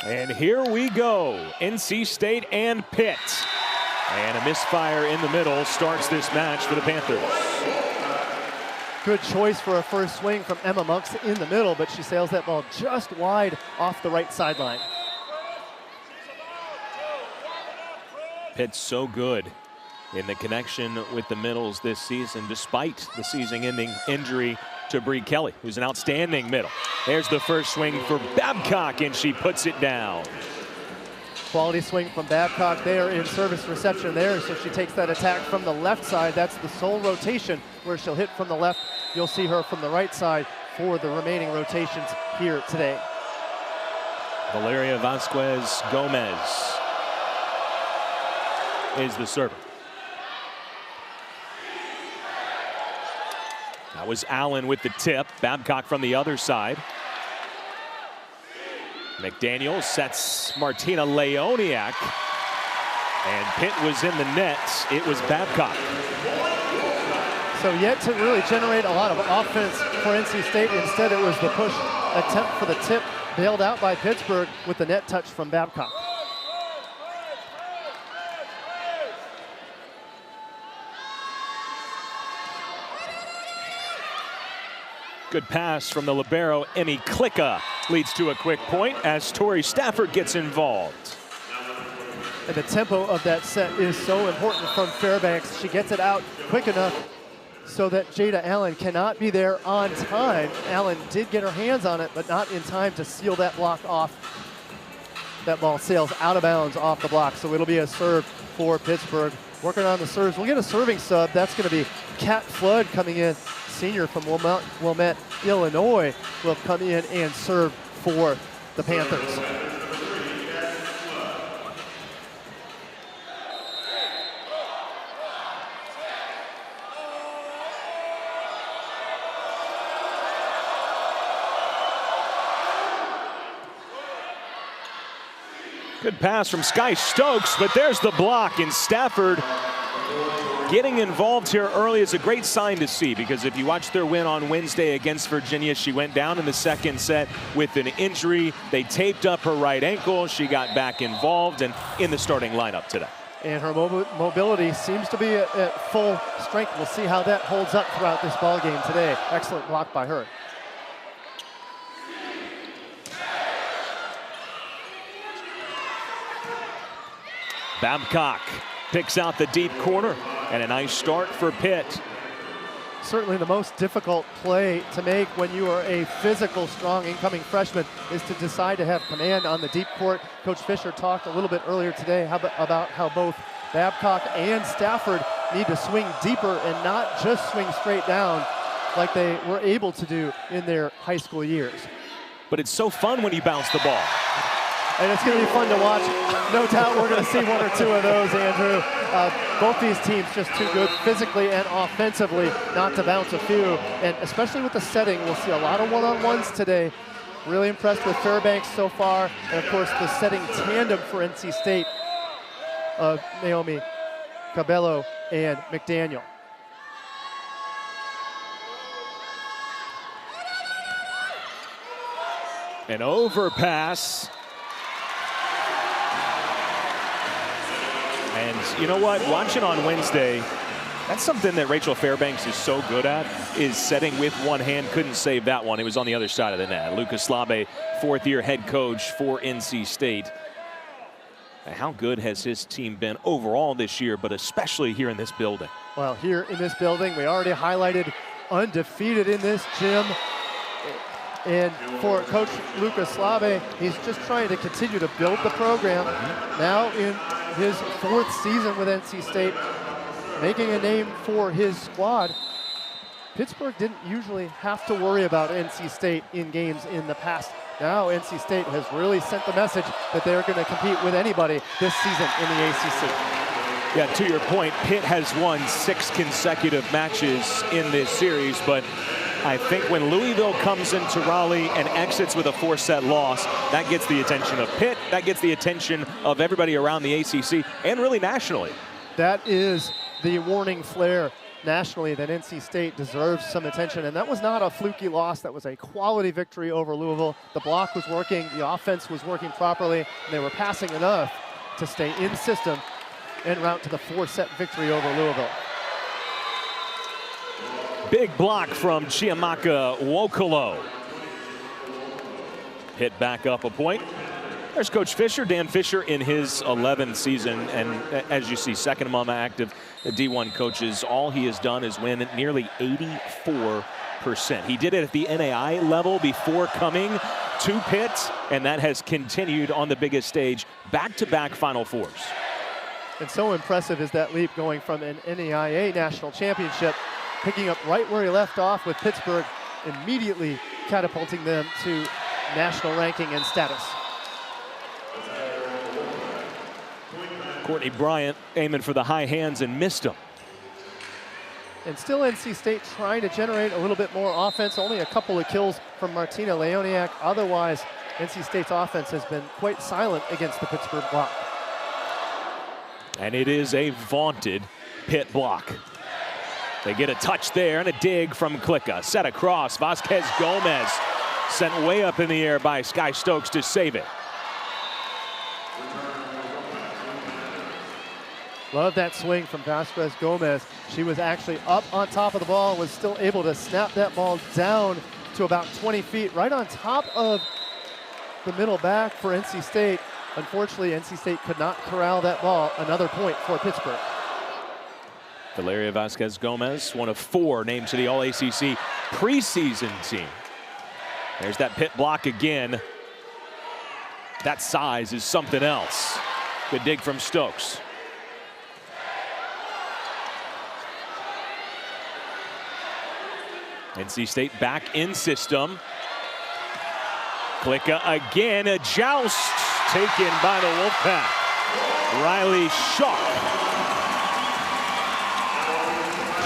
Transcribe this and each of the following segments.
And here we go, NC State and Pitt. And a misfire in the middle starts this match for the Panthers. Good choice for a first swing from Emma Monks in the middle, but she sails that ball just wide off the right sideline. Pitt's so good in the connection with the middles this season, despite the season-ending injury to Bree Kelly, who's an outstanding middle. There's the first swing for Babcock, and she puts it down. Quality swing from Babcock there in service reception there, so she takes that attack from the left side. That's the sole rotation where she'll hit from the left. You'll see her from the right side for the remaining rotations here today. Valeria Vasquez Gomez is the server. That was Allen with the tip. Babcock from the other side. McDaniel sets Martina Leoniak. And Pitt was in the net. It was Babcock. So yet to really generate a lot of offense for NC State. Instead, it was the push attempt for the tip, bailed out by Pittsburgh with the net touch from Babcock. Good pass from the libero, Emmy Klicka, leads to a quick point as Tori Stafford gets involved. And the tempo of that set is so important from Fairbanks. She gets it out quick enough so that Jada Allen cannot be there on time. Allen did get her hands on it, but not in time to seal that block off. That ball sails out of bounds off the block, so it'll be a serve for Pittsburgh. Working on the serves. We'll get a serving sub. That's going to be Kat Flood coming in. Senior from Wilmette, Illinois, will come in and serve for the Panthers. Good pass from Sky Stokes, but there's the block, and Stafford getting involved here early is a great sign to see, because if you watch their win on Wednesday against Virginia, she went down in the second set with an injury. They taped up her right ankle. She got back involved and in the starting lineup today. And her mobility seems to be at full strength. We'll see how that holds up throughout this ball game today. Excellent block by her. Babcock picks out the deep corner, and a nice start for Pitt. Certainly the most difficult play to make when you are a physical, strong incoming freshman is to decide to have command on the deep court. Coach Fisher talked a little bit earlier today about how both Babcock and Stafford need to swing deeper and not just swing straight down like they were able to do in their high school years. But it's so fun when you bounce the ball. And it's going to be fun to watch. No doubt we're going to see one or two of those, Andrew. Both these teams just too good physically and offensively not to bounce a few. And especially with the setting, we'll see a lot of one-on-ones today. Really impressed with Fairbanks so far. And, of course, the setting tandem for NC State of Naomi Cabello and McDaniel. An overpass. And you know what? Watching on Wednesday, that's something that Rachel Fairbanks is so good at, is setting with one hand. Couldn't save that one. It was on the other side of the net. Lucas Slabe, fourth-year head coach for NC State. How good has his team been overall this year, but especially here in this building? Well, here in this building, we already highlighted undefeated in this gym. And for Coach Lucas Slabe, he's just trying to continue to build the program. Now in his fourth season with NC State, making a name for his squad. Pittsburgh didn't usually have to worry about NC State in games in the past. Now NC State has really sent the message that they're going to compete with anybody this season in the ACC. Yeah, to your point, Pitt has won 6 consecutive matches in this series, but I think when Louisville comes into Raleigh and exits with a 4-set loss, that gets the attention of Pitt, that gets the attention of everybody around the ACC, and really nationally. That is the warning flare nationally that NC State deserves some attention, and that was not a fluky loss. That was a quality victory over Louisville. The block was working, the offense was working properly, and they were passing enough to stay in system en route to the 4-set victory over Louisville. Big block from Chiamaka Wokolo. Hit back up a point. There's Coach Fisher, Dan Fisher, in his 11th season, and as you see, second among active D1 coaches. All he has done is win nearly 84%. He did it at the NAI level before coming to Pitt, and that has continued on the biggest stage, back-to-back Final Fours. And so impressive is that leap going from an NAIA national championship, picking up right where he left off with Pittsburgh, immediately catapulting them to national ranking and status. Courtney Bryant aiming for the high hands and missed them. And still NC State trying to generate a little bit more offense. Only a couple of kills from Martina Leoniak. Otherwise, NC State's offense has been quite silent against the Pittsburgh block. And it is a vaunted Pitt block. They get a touch there and a dig from Klicka. Set across, Vasquez Gomez sent way up in the air by Sky Stokes to save it. Love that swing from Vasquez Gomez. She was actually up on top of the ball, was still able to snap that ball down to about 20 feet, right on top of the middle back for NC State. Unfortunately, NC State could not corral that ball. Another point for Pittsburgh. Valeria Vasquez Gomez, one of 4 named to the All-ACC preseason team. There's that Pitt block again. That size is something else. Good dig from Stokes. NC State back in system. Klicka again, a joust taken by the Wolfpack. Riley Schauk.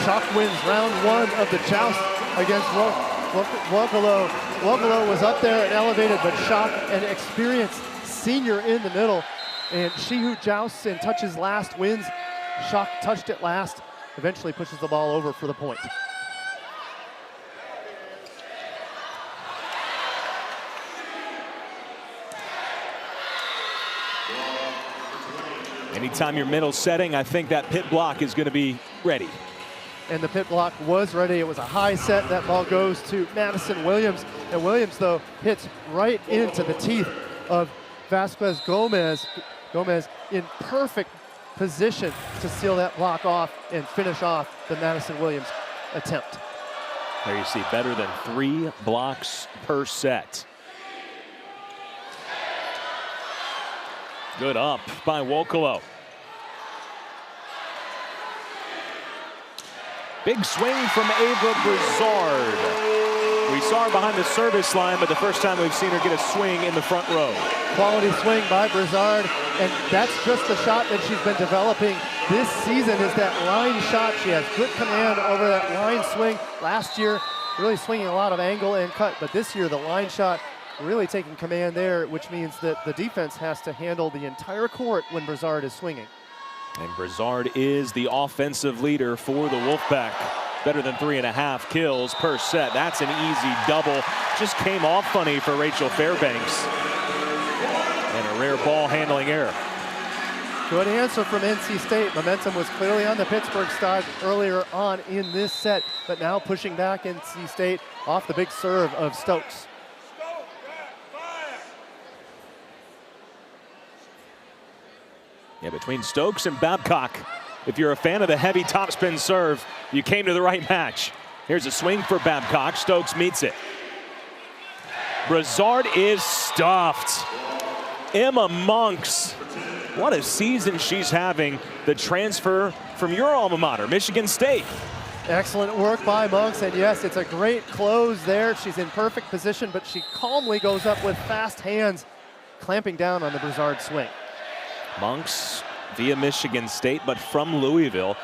Schauk wins round 1 of the joust against Wokolo. Wokolo was up there and elevated, but Schauk, an experienced senior in the middle, and she who jousts and touches last wins. Schauk touched it last, eventually pushes the ball over for the point. Anytime you're middle setting, I think that Pitt block is going to be ready. And the Pitt block was ready. It was a high set. That ball goes to Madison Williams. And Williams, though, hits right into the teeth of Vasquez Gomez. Gomez in perfect position to seal that block off and finish off the Madison Williams attempt. There you see, better than 3 blocks per set. Good up by Wokolo. Big swing from Ava Brizard. We saw her behind the service line, but the first time we've seen her get a swing in the front row. Quality swing by Brizard, and that's just the shot that she's been developing this season, is that line shot. She has good command over that line swing. Last year, really swinging a lot of angle and cut, but this year the line shot really taking command there, which means that the defense has to handle the entire court when Brizard is swinging. And Brizard is the offensive leader for the Wolfpack. Better than 3.5 kills per set. That's an easy double. Just came off funny for Rachel Fairbanks. And a rare ball handling error. Good answer from NC State. Momentum was clearly on the Pittsburgh side earlier on in this set, but now pushing back NC State off the big serve of Stokes. Yeah, between Stokes and Babcock, if you're a fan of the heavy topspin serve, you came to the right match. Here's a swing for Babcock. Stokes meets it. Brizard is stuffed. Emma Monks, what a season she's having. The transfer from your alma mater, Michigan State. Excellent work by Monks, and yes, it's a great close there. She's in perfect position, but she calmly goes up with fast hands, clamping down on the Brizard swing. Monks via Michigan State, but from Louisville,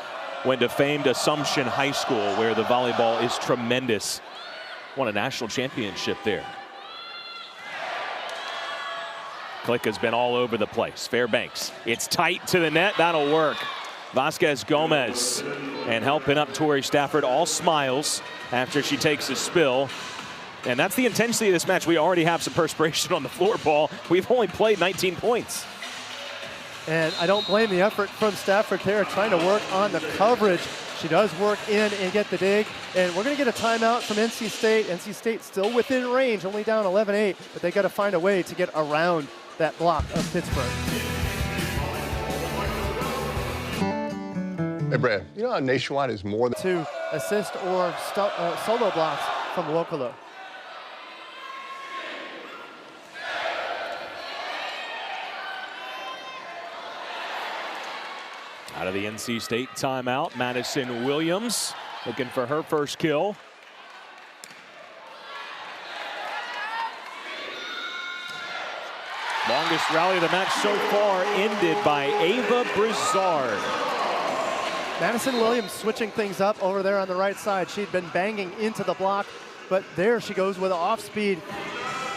went to famed Assumption High School, where the volleyball is tremendous. Won a national championship there. Klicka's been all over the place. Fairbanks, it's tight to the net, that'll work. Vasquez Gomez, and helping up Tori Stafford, all smiles after she takes a spill. And that's the intensity of this match. We already have some perspiration on the floor ball. We've only played 19 points. And I don't blame the effort from Stafford there, trying to work on the coverage. She does work in and get the dig. And we're going to get a timeout from NC State. NC State still within range, only down 11-8, but they got to find a way to get around that block of Pittsburgh. Hey, Brad, you know how Nationwide is more than... To assist or solo blocks from Wokolo. Out of the NC State timeout, Madison Williams looking for her first kill. Longest rally of the match so far ended by Ava Brizard. Madison Williams switching things up over there on the right side. She'd been banging into the block, but there she goes with off speed.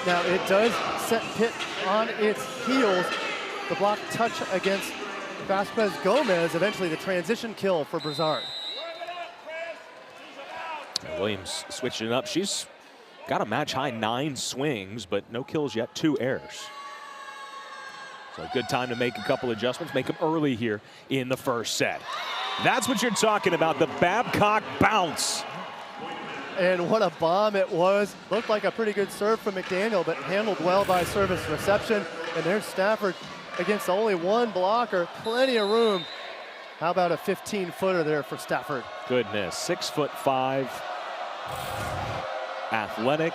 Now it does set Pitt on its heels. The block touch against Vasquez Gomez, eventually the transition kill for Brizard. Williams switching it up. She's got a match high 9 swings, but no kills yet, 2 errors. So a good time to make a couple adjustments, make them early here in the first set. That's what you're talking about, the Babcock bounce. And what a bomb it was. Looked like a pretty good serve from McDaniel, but handled well by service reception. And there's Stafford against only one blocker, plenty of room. How about a 15-footer there for Stafford? Goodness, 6'5", athletic.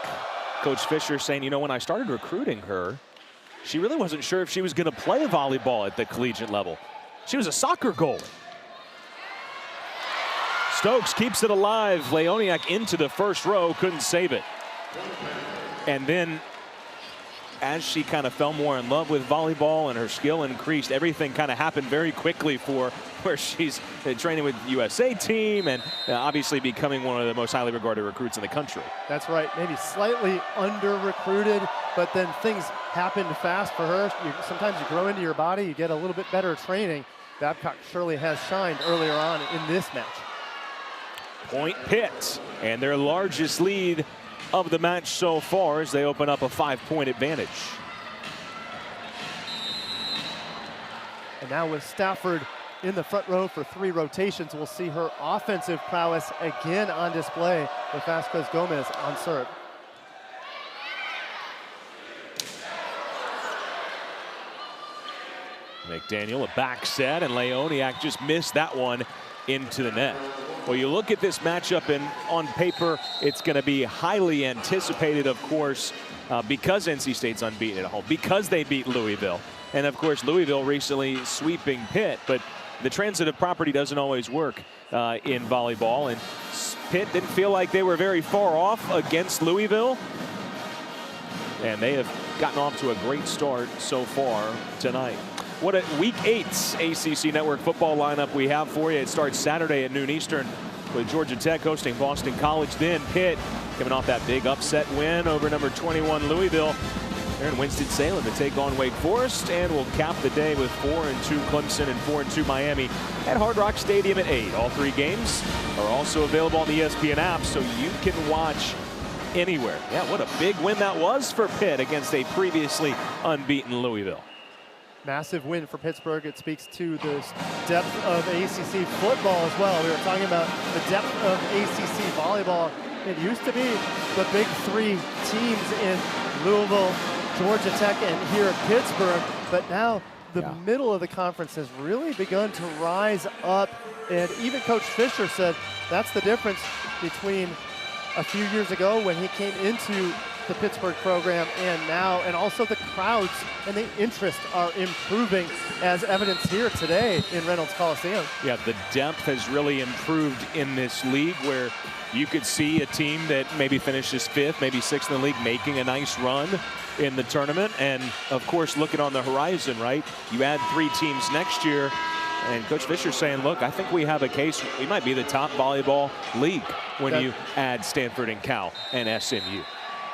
Coach Fisher saying, you know, when I started recruiting her, she really wasn't sure if she was going to play volleyball at the collegiate level. She was a soccer goalie. Stokes keeps it alive. Leoniak into the first row, couldn't save it. And then as she kind of fell more in love with volleyball and her skill increased, everything kind of happened very quickly for where she's training with the USA team and obviously becoming one of the most highly regarded recruits in the country. That's right, maybe slightly under-recruited, but then things happened fast for her. Sometimes you grow into your body, you get a little bit better training. Babcock surely has shined earlier on in this match. Point Pitt, and their largest lead of the match so far as they open up a 5-point advantage. And now with Stafford in the front row for 3 rotations, we'll see her offensive prowess again on display with Vasquez Gomez on serve. McDaniel a back set, and Leoniak just missed that one into the net. Well, you look at this matchup, and on paper, it's going to be highly anticipated, of course, because NC State's unbeaten at home, because they beat Louisville. And, of course, Louisville recently sweeping Pitt, but the transitive property doesn't always work in volleyball, and Pitt didn't feel like they were very far off against Louisville. And they have gotten off to a great start so far tonight. What a Week 8 ACC Network football lineup we have for you. It starts Saturday at noon Eastern with Georgia Tech hosting Boston College. Then Pitt coming off that big upset win over number 21 Louisville. They're in Winston-Salem to take on Wake Forest, and we'll cap the day with 4-2 Clemson and 4-2 Miami at Hard Rock Stadium at 8. All 3 games are also available on the ESPN app, so you can watch anywhere. Yeah, what a big win that was for Pitt against a previously unbeaten Louisville. Massive win for Pittsburgh. It speaks to the depth of ACC football as well. We were talking about the depth of ACC volleyball. It used to be the big 3 teams in Louisville, Georgia Tech, and here at Pittsburgh. But now the middle of the conference has really begun to rise up. And even Coach Fisher said that's the difference between a few years ago when he came into the Pittsburgh program and now, and also the crowds and the interest are improving, as evidenced here today in Reynolds Coliseum. Yeah, the depth has really improved in this league, where you could see a team that maybe finishes 5th, maybe 6th in the league, making a nice run in the tournament. And of course, looking on the horizon, right? You add 3 teams next year, and Coach Fisher saying, look, I think we have a case. We might be the top volleyball league when you add Stanford and Cal and SMU.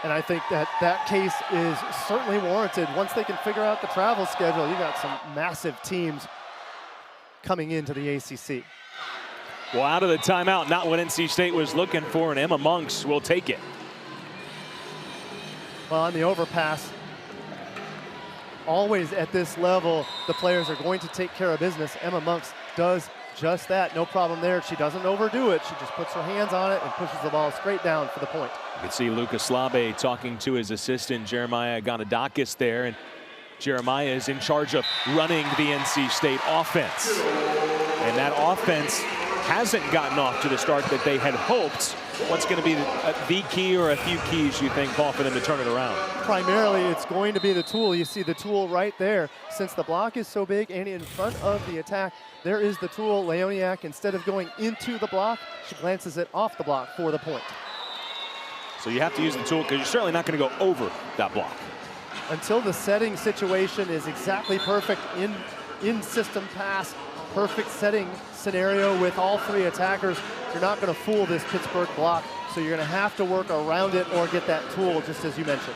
And I think that case is certainly warranted. Once they can figure out the travel schedule, you got some massive teams coming into the ACC. Well, out of the timeout, not what NC State was looking for, and Emma Monks will take it. Well, on the overpass, always at this level, the players are going to take care of business. Emma Monks does just that. No problem there. She doesn't overdo it. She just puts her hands on it and pushes the ball straight down for the point. You can see Lucas Slabe talking to his assistant, Jeremiah Gonadakis, there. And Jeremiah is in charge of running the NC State offense. And that offense hasn't gotten off to the start that they had hoped. What's going to be the key or a few keys, you think, Paul, for them to turn it around? Primarily, it's going to be the tool. You see the tool right there. Since the block is so big and in front of the attack, there is the tool. Leoniak, instead of going into the block, she glances it off the block for the point. So you have to use the tool because you're certainly not going to go over that block. Until the setting situation is exactly perfect in system pass, perfect setting scenario with all three attackers, you're not going to fool this Pittsburgh block. So you're going to have to work around it or get that tool, just as you mentioned.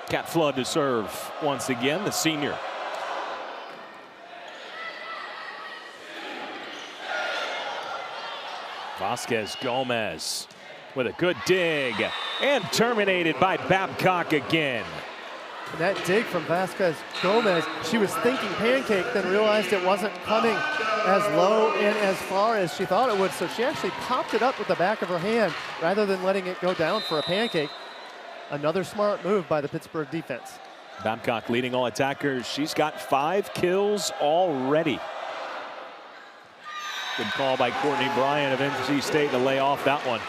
Kat Flood to serve once again, the senior. Vasquez Gomez with a good dig and terminated by Babcock again. And that dig from Vasquez Gomez, she was thinking pancake, then realized it wasn't coming as low and as far as she thought it would. So she actually popped it up with the back of her hand rather than letting it go down for a pancake. Another smart move by the Pittsburgh defense. Babcock leading all attackers. She's got 5 kills already. Good call by Courtney Bryan of NC State to lay off that one.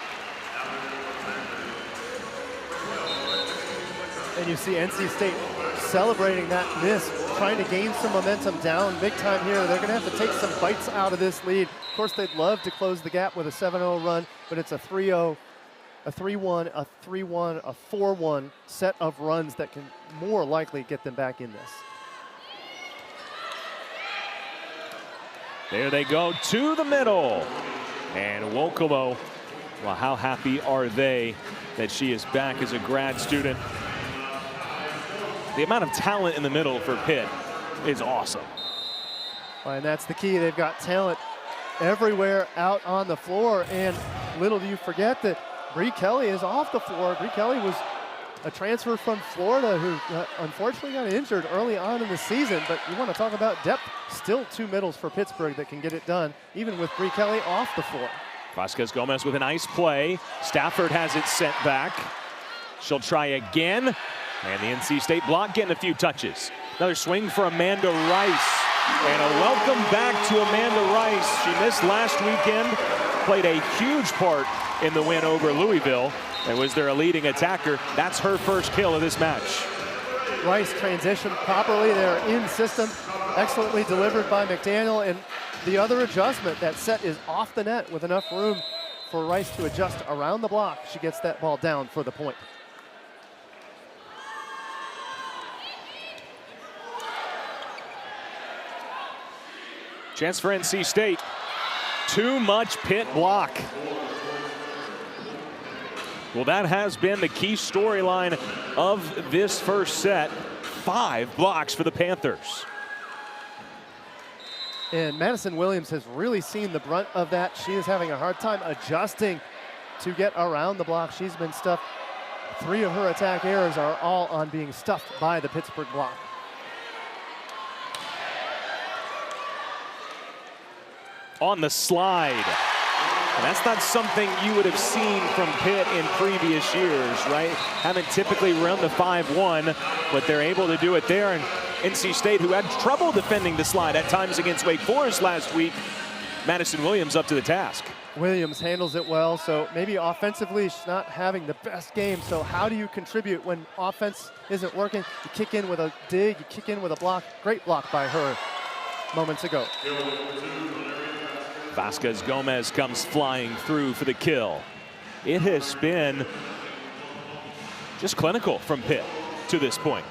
And you see NC State celebrating that miss, trying to gain some momentum down big time here. They're going to have to take some bites out of this lead. Of course, they'd love to close the gap with a 7-0 run, but it's a 3-0, a 3-1, a 3-1, a 4-1 set of runs that can more likely get them back in this. There they go to the middle. And Wokolo, well, how happy are they that she is back as a grad student? The amount of talent in the middle for Pitt is awesome. And that's the key. They've got talent everywhere out on the floor. And little do you forget that Bree Kelly is off the floor. Bree Kelly was a transfer from Florida who unfortunately got injured early on in the season. But you want to talk about depth. Still 2 middles for Pittsburgh that can get it done, even with Bree Kelly off the floor. Vasquez Gomez with a nice play. Stafford has it sent back. She'll try again. And the NC State block getting a few touches. Another swing for Amanda Rice. And a welcome back to Amanda Rice. She missed last weekend, played a huge part in the win over Louisville, and was their leading attacker. That's her first kill of this match. Rice transitioned properly there in system. Excellently delivered by McDaniel. And the other adjustment, that set is off the net with enough room for Rice to adjust around the block. She gets that ball down for the point. Chance for NC State. Too much Pitt block. Well, that has been the key storyline of this first set. 5 blocks for the Panthers. And Madison Williams has really seen the brunt of that. She is having a hard time adjusting to get around the block. She's been stuffed. 3 of her attack errors are all on being stuffed by the Pittsburgh block. On the slide. And that's not something you would have seen from Pitt in previous years, right? Haven't typically run the 5-1, but they're able to do it there. And NC State, who had trouble defending the slide at times against Wake Forest last week, Madison Williams up to the task. Williams handles it well, so maybe offensively she's not having the best game. So how do you contribute when offense isn't working? You kick in with a dig, you kick in with a block. Great block by her moments ago. Vasquez Gomez comes flying through for the kill. It has been just clinical from Pitt to this point.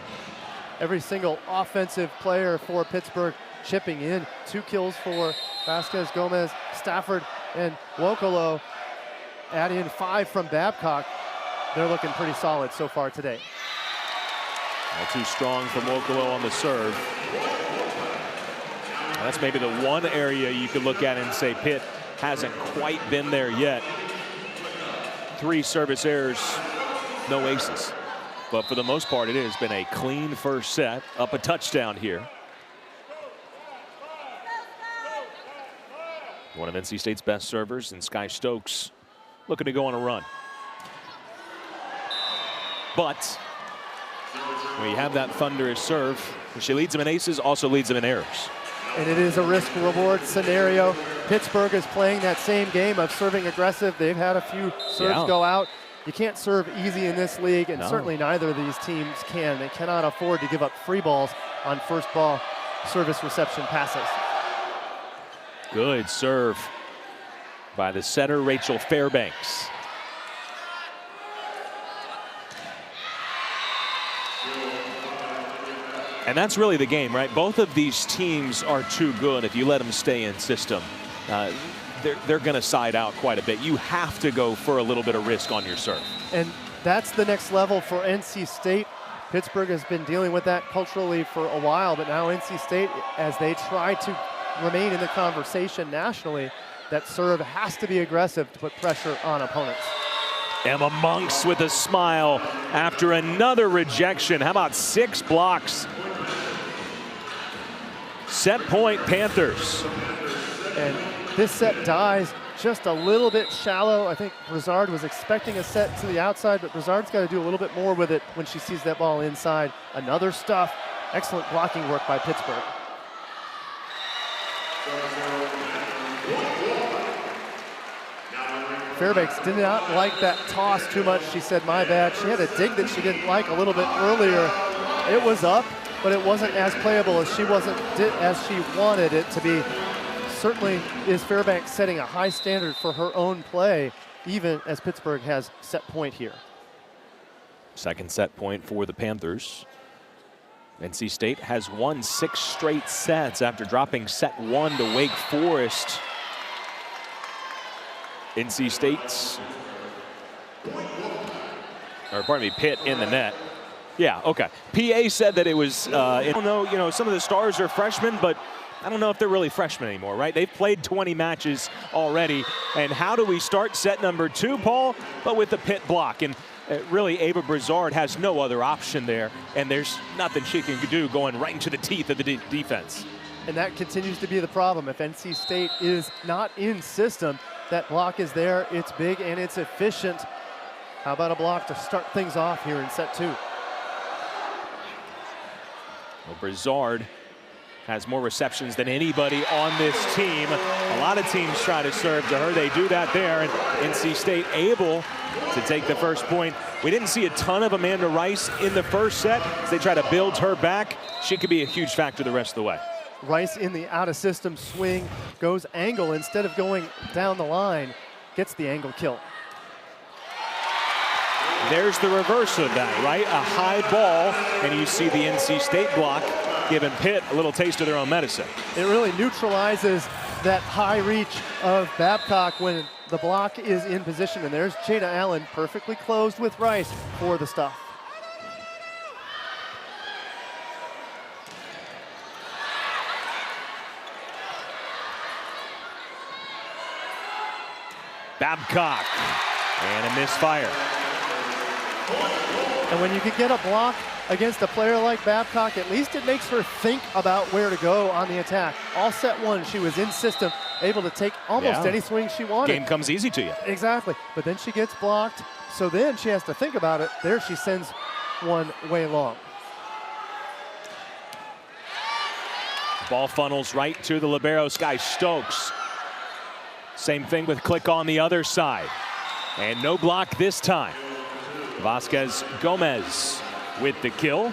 Every single offensive player for Pittsburgh chipping in. 2 kills for Vasquez Gomez, Stafford, and Wokolo. Add in 5 from Babcock. they're looking pretty solid so far today. All too strong from Okolo on the serve. Now that's maybe the one area you could look at and say Pitt hasn't quite been there yet. 3 service errors, no aces. But for the most part, it has been a clean first set, up a touchdown here. One of NC State's best servers, and Sky Stokes looking to go on a run. But when you have that thunderous serve, she leads them in aces, also leads them in errors. And it is a risk-reward scenario. Pittsburgh is playing that same game of serving aggressive. They've had a few serves go out. You can't serve easy in this league, and certainly neither of these teams can. They cannot afford to give up free balls on first ball service reception passes. Good serve by the setter, Rachel Fairbanks. And that's really the game, right? Both of these teams are too good if you let them stay in system. They're going to side out quite a bit. You have to go for a little bit of risk on your serve. And that's the next level for NC State. Pittsburgh has been dealing with that culturally for a while, but now NC State, as they try to remain in the conversation nationally, that serve has to be aggressive to put pressure on opponents. Emma Monks with a smile after another rejection. How about 6 blocks? Set point, Panthers. And this set dies just a little bit shallow. I think Brizard was expecting a set to the outside, but Brizard's got to do a little bit more with it when she sees that ball inside. Another stuff. Excellent blocking work by Pittsburgh. Fairbanks did not like that toss too much. She said, my bad. She had a dig that she didn't like a little bit earlier. It was up, but it wasn't as playable as she wanted it to be. Certainly is Fairbanks setting a high standard for her own play, even as Pittsburgh has set point here. Second set point for the Panthers. NC State has won 6 straight sets after dropping set 1 to Wake Forest. NC State's, or pardon me, Pitt in the net. Yeah, okay. PA said that it was, I don't know, some of the stars are freshmen, but I don't know if they're really freshmen anymore, right? They've played 20 matches already. And how do we start set number 2, Paul? But with the Pitt block. And really, Ava Brizard has no other option there. And there's nothing she can do going right into the teeth of the defense. And that continues to be the problem. If NC State is not in system, that block is there, it's big and it's efficient. How about a block to start things off here in set 2? Well, Brizard has more receptions than anybody on this team. A lot of teams try to serve to her. They do that there, and NC State able to take the first point. We didn't see a ton of Amanda Rice in the first set as they try to build her back. She could be a huge factor the rest of the way. Rice in the out-of-system swing, goes angle instead of going down the line, gets the angle kill. There's the reverse of that, right? A high ball, and you see the NC State block giving Pitt a little taste of their own medicine. It really neutralizes that high reach of Babcock when the block is in position, and there's Jada Allen perfectly closed with Rice for the stuff. Babcock, and a misfire. And when you can get a block against a player like Babcock, at least it makes her think about where to go on the attack. All set 1, she was in system, able to take almost any swing she wanted. Game comes easy to you. Exactly, but then she gets blocked, so then she has to think about it. There she sends one way long. Ball funnels right to the libero, Sky Stokes. Same thing with Click on the other side. And no block this time. Vasquez Gomez with the kill.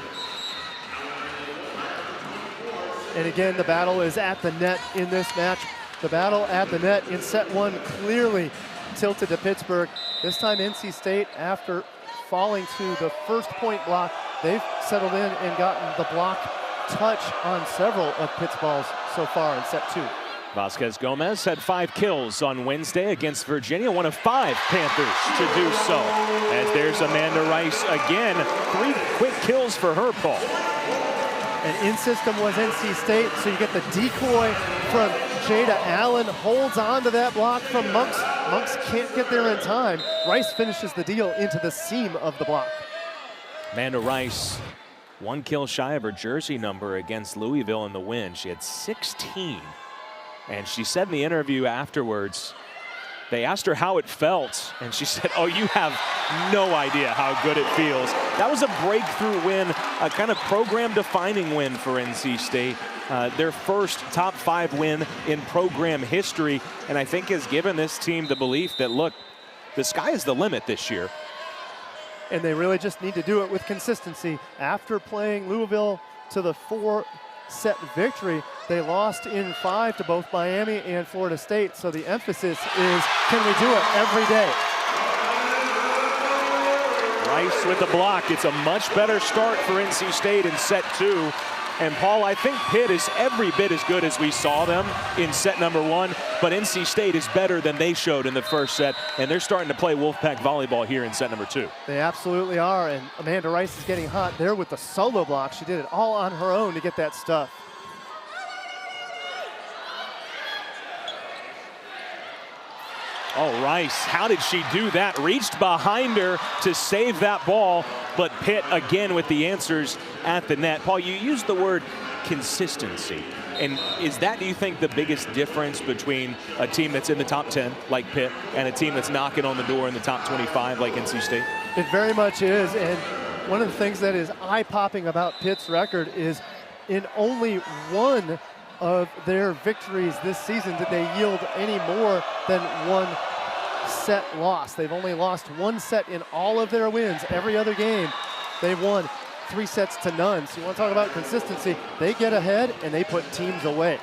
And again, the battle is at the net in this match. The battle at the net in set 1 clearly tilted to Pittsburgh. This time NC State, after falling to the first point block, they've settled in and gotten the block touch on several of Pitt's balls so far in set 2. Vasquez Gomez had 5 kills on Wednesday against Virginia, one of 5 Panthers to do so. As there's Amanda Rice again, 3 quick kills for her, Paul. And in system was NC State, so you get the decoy from Jada Allen, holds on to that block from Monks. Monks can't get there in time. Rice finishes the deal into the seam of the block. Amanda Rice, 1 kill shy of her jersey number against Louisville in the win. She had 16. And she said in the interview afterwards, they asked her how it felt, and she said, oh, you have no idea how good it feels. That was a breakthrough win, a kind of program-defining win for NC State. Their first top 5 win in program history, and I think has given this team the belief that, look, the sky is the limit this year. And they really just need to do it with consistency. After playing Louisville to the 4-set victory, they lost in 5 to both Miami and Florida State. So the emphasis is, can we do it every day? Rice with the block. It's a much better start for NC State in set 2. And Paul, I think Pitt is every bit as good as we saw them in set number 1, but NC State is better than they showed in the first set, and they're starting to play Wolfpack volleyball here in set number 2. They absolutely are, and Amanda Rice is getting hot there with the solo block. She did it all on her own to get that stuff. Oh, Rice, how did she do that? Reached behind her to save that ball, but Pitt again with the answers at the net. Paul, you used the word consistency. And is that, do you think, the biggest difference between a team that's in the top 10, like Pitt, and a team that's knocking on the door in the top 25, like NC State? It very much is, and one of the things that is eye-popping about Pitt's record is in only 1 of their victories this season did they yield any more than 1 set loss. They've only lost 1 set in all of their wins. Every other game, they've won 3 sets to none. So you want to talk about consistency, they get ahead and they put teams away.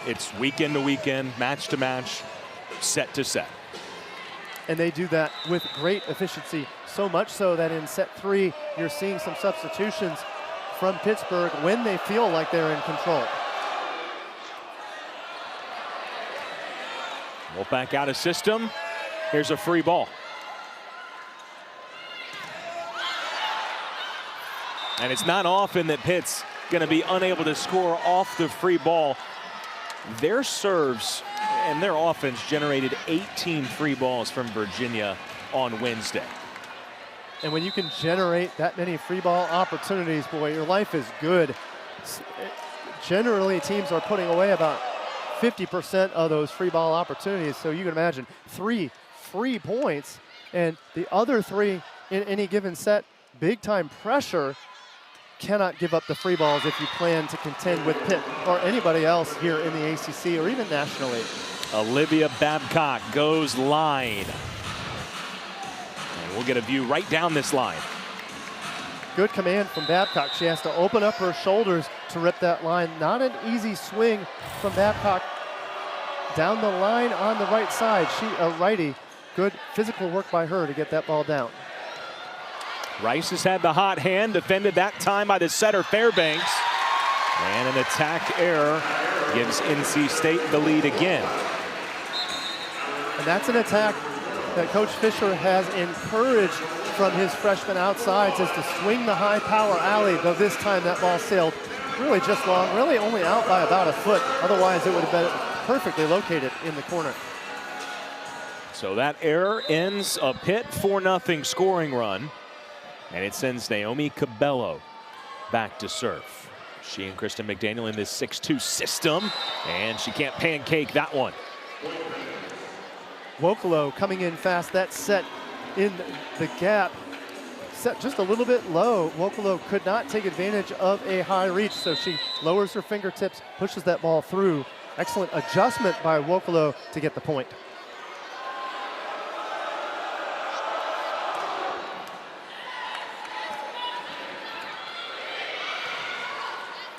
It's weekend to weekend, match to match, set to set. And they do that with great efficiency, so much so that in set 3, you're seeing some substitutions from Pittsburgh when they feel like they're in control. Wolfpack out of system. Here's a free ball. And it's not often that Pitt's going to be unable to score off the free ball. Their serves and their offense generated 18 free balls from Virginia on Wednesday. And when you can generate that many free ball opportunities, boy, your life is good. Generally, teams are putting away about 50% of those free ball opportunities. So you can imagine 3 free points and the other 3 in any given set, big time pressure. Cannot give up the free balls if you plan to contend with Pitt or anybody else here in the ACC or even nationally. Olivia Babcock goes line. And we'll get a view right down this line. Good command from Babcock. She has to open up her shoulders to rip that line. Not an easy swing from Babcock. Down the line on the right side. She a righty. Good physical work by her to get that ball down. Rice has had the hot hand, defended that time by the setter Fairbanks. And an attack error gives NC State the lead again. And that's an attack that Coach Fisher has encouraged from his freshman outsides, is to swing the high power alley, though this time that ball sailed really just long, really only out by about a foot. Otherwise it would have been perfectly located in the corner. So that error ends a Pitt 4-0 scoring run. And it sends Naomi Cabello back to serve. She and Kristen McDaniel in this 6-2 system, and she can't pancake that one. Wokolo coming in fast. That set in the gap. Set just a little bit low. Wokolo could not take advantage of a high reach, so she lowers her fingertips, pushes that ball through. Excellent adjustment by Wokolo to get the point.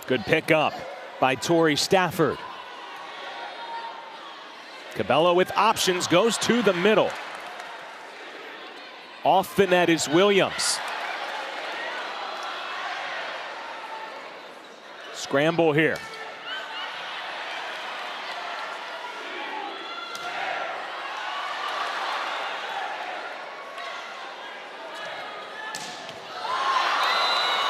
Good pickup by Tori Stafford. Cabello with options, goes to the middle. Off the net is Williams. Scramble here.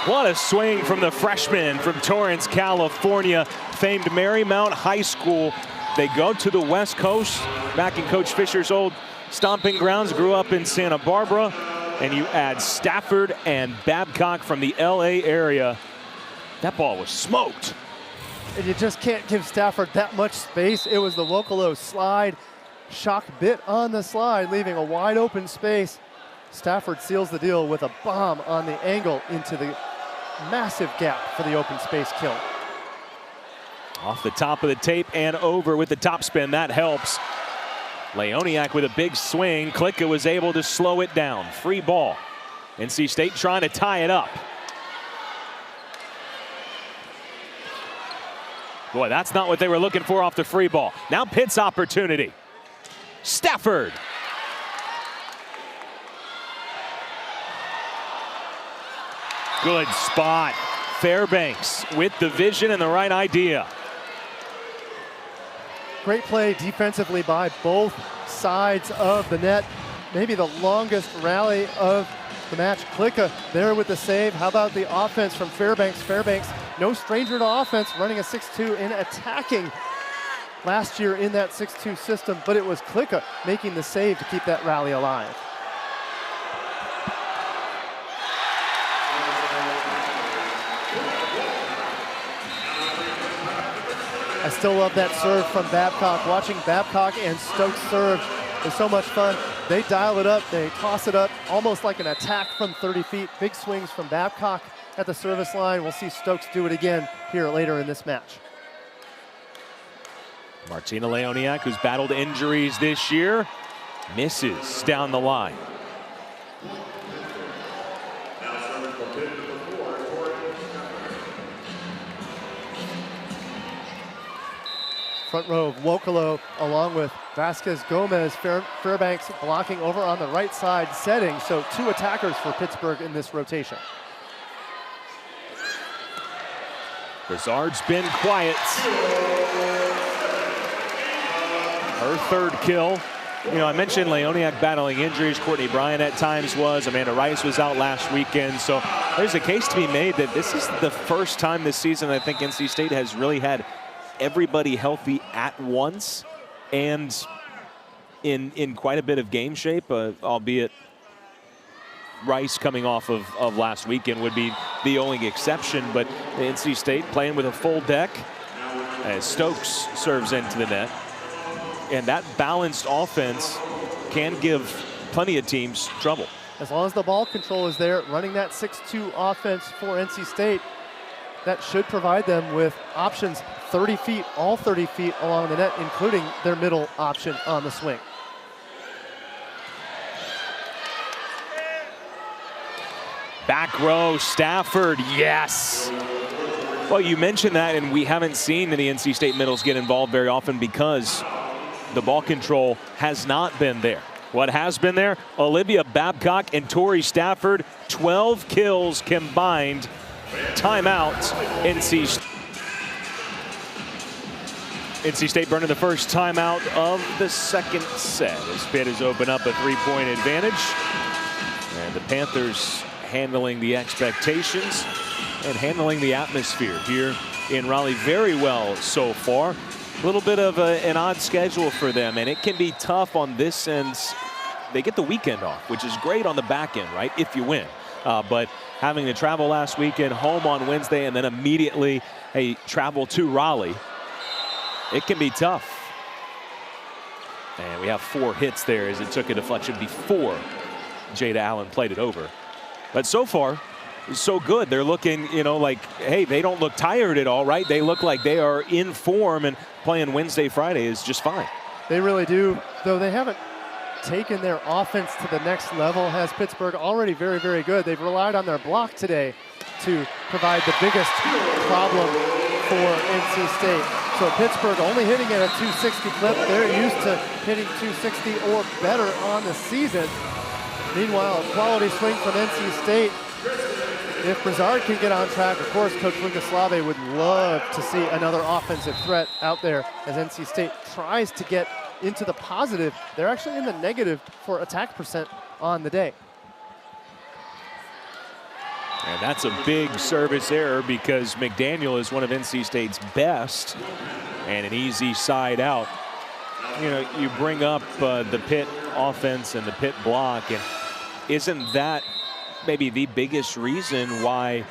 What a swing from the freshman from Torrance, California, famed Marymount High School. They go to the West Coast, back in Coach Fisher's old stomping grounds, grew up in Santa Barbara, and you add Stafford and Babcock from the LA area. That ball was smoked. And you just can't give Stafford that much space. It was the Vocalo slide, shock bit on the slide, leaving a wide open space. Stafford seals the deal with a bomb on the angle into the massive gap for the open space kill. Off the top of the tape and over with the topspin, that helps. Leoniak with a big swing. Klicka was able to slow it down. Free ball. NC State trying to tie it up. Boy, that's not what they were looking for off the free ball. Now Pitt's opportunity. Stafford. Good spot. Fairbanks with the vision and the right idea. Great play defensively by both sides of the net. Maybe the longest rally of the match. Klicka there with the save. How about the offense from Fairbanks? Fairbanks, no stranger to offense, running a 6-2 and attacking last year in that 6-2 system, but it was Klicka making the save to keep that rally alive. I still love that serve from Babcock. Watching Babcock and Stokes serve is so much fun. They dial it up, they toss it up, almost like an attack from 30 feet. Big swings from Babcock at the service line. We'll see Stokes do it again here later in this match. Martina Leoniak, who's battled injuries this year, misses down the line. Front row of Vocalo along with Vasquez Gomez. Fairbanks blocking over on the right side setting. So two attackers for Pittsburgh in this rotation. Brizard's been quiet. Her third kill. You know, I mentioned Leoniak battling injuries. Courtney Bryant at times was. Amanda Rice was out last weekend. So there's a case to be made that this is the first time this season I think NC State has really had everybody healthy at once and in quite a bit of game shape, albeit Rice coming off of last weekend would be the only exception. But NC State playing with a full deck as Stokes serves into the net. And that balanced offense can give plenty of teams trouble. As long as the ball control is there, running that 6-2 offense for NC State, that should provide them with options 30 feet, all 30 feet along the net, including their middle option on the swing. Back row, Stafford, yes. Well, you mentioned that, and we haven't seen the NC State middles get involved very often because the ball control has not been there. What has been there? Olivia Babcock and Tori Stafford, 12 kills combined. Timeout, NC State burning the first timeout of the second set as Pitt has opened up a 3-point advantage. And the Panthers handling the expectations and handling the atmosphere here in Raleigh very well so far. A little bit of an odd schedule for them, and it can be tough on this end. They get the weekend off, which is great on the back end, right, if you win. But having to travel last weekend, home on Wednesday, and then immediately travel to Raleigh, it can be tough. And we have 4 hits there as it took a deflection before Jada Allen played it over. But so far, so good. They're looking, you know, like, hey, they don't look tired at all, right? They look like they are in form, and playing Wednesday, Friday is just fine. They really do, though they haven't taken their offense to the next level. Has Pittsburgh already very, very good. They've relied on their block today to provide the biggest problem for NC State. So Pittsburgh only hitting at a 260 clip. They're used to hitting 260 or better on the season. Meanwhile, a quality swing from NC State. If Brizard can get on track, of course, Coach Lugoslave would love to see another offensive threat out there as NC State tries to get into the positive. They're actually in the negative for attack percent on the day. And that's a big service error because McDaniel is one of NC State's best, and an easy side out. You know, you bring up the Pitt offense and the Pitt block, and isn't that maybe the biggest reason why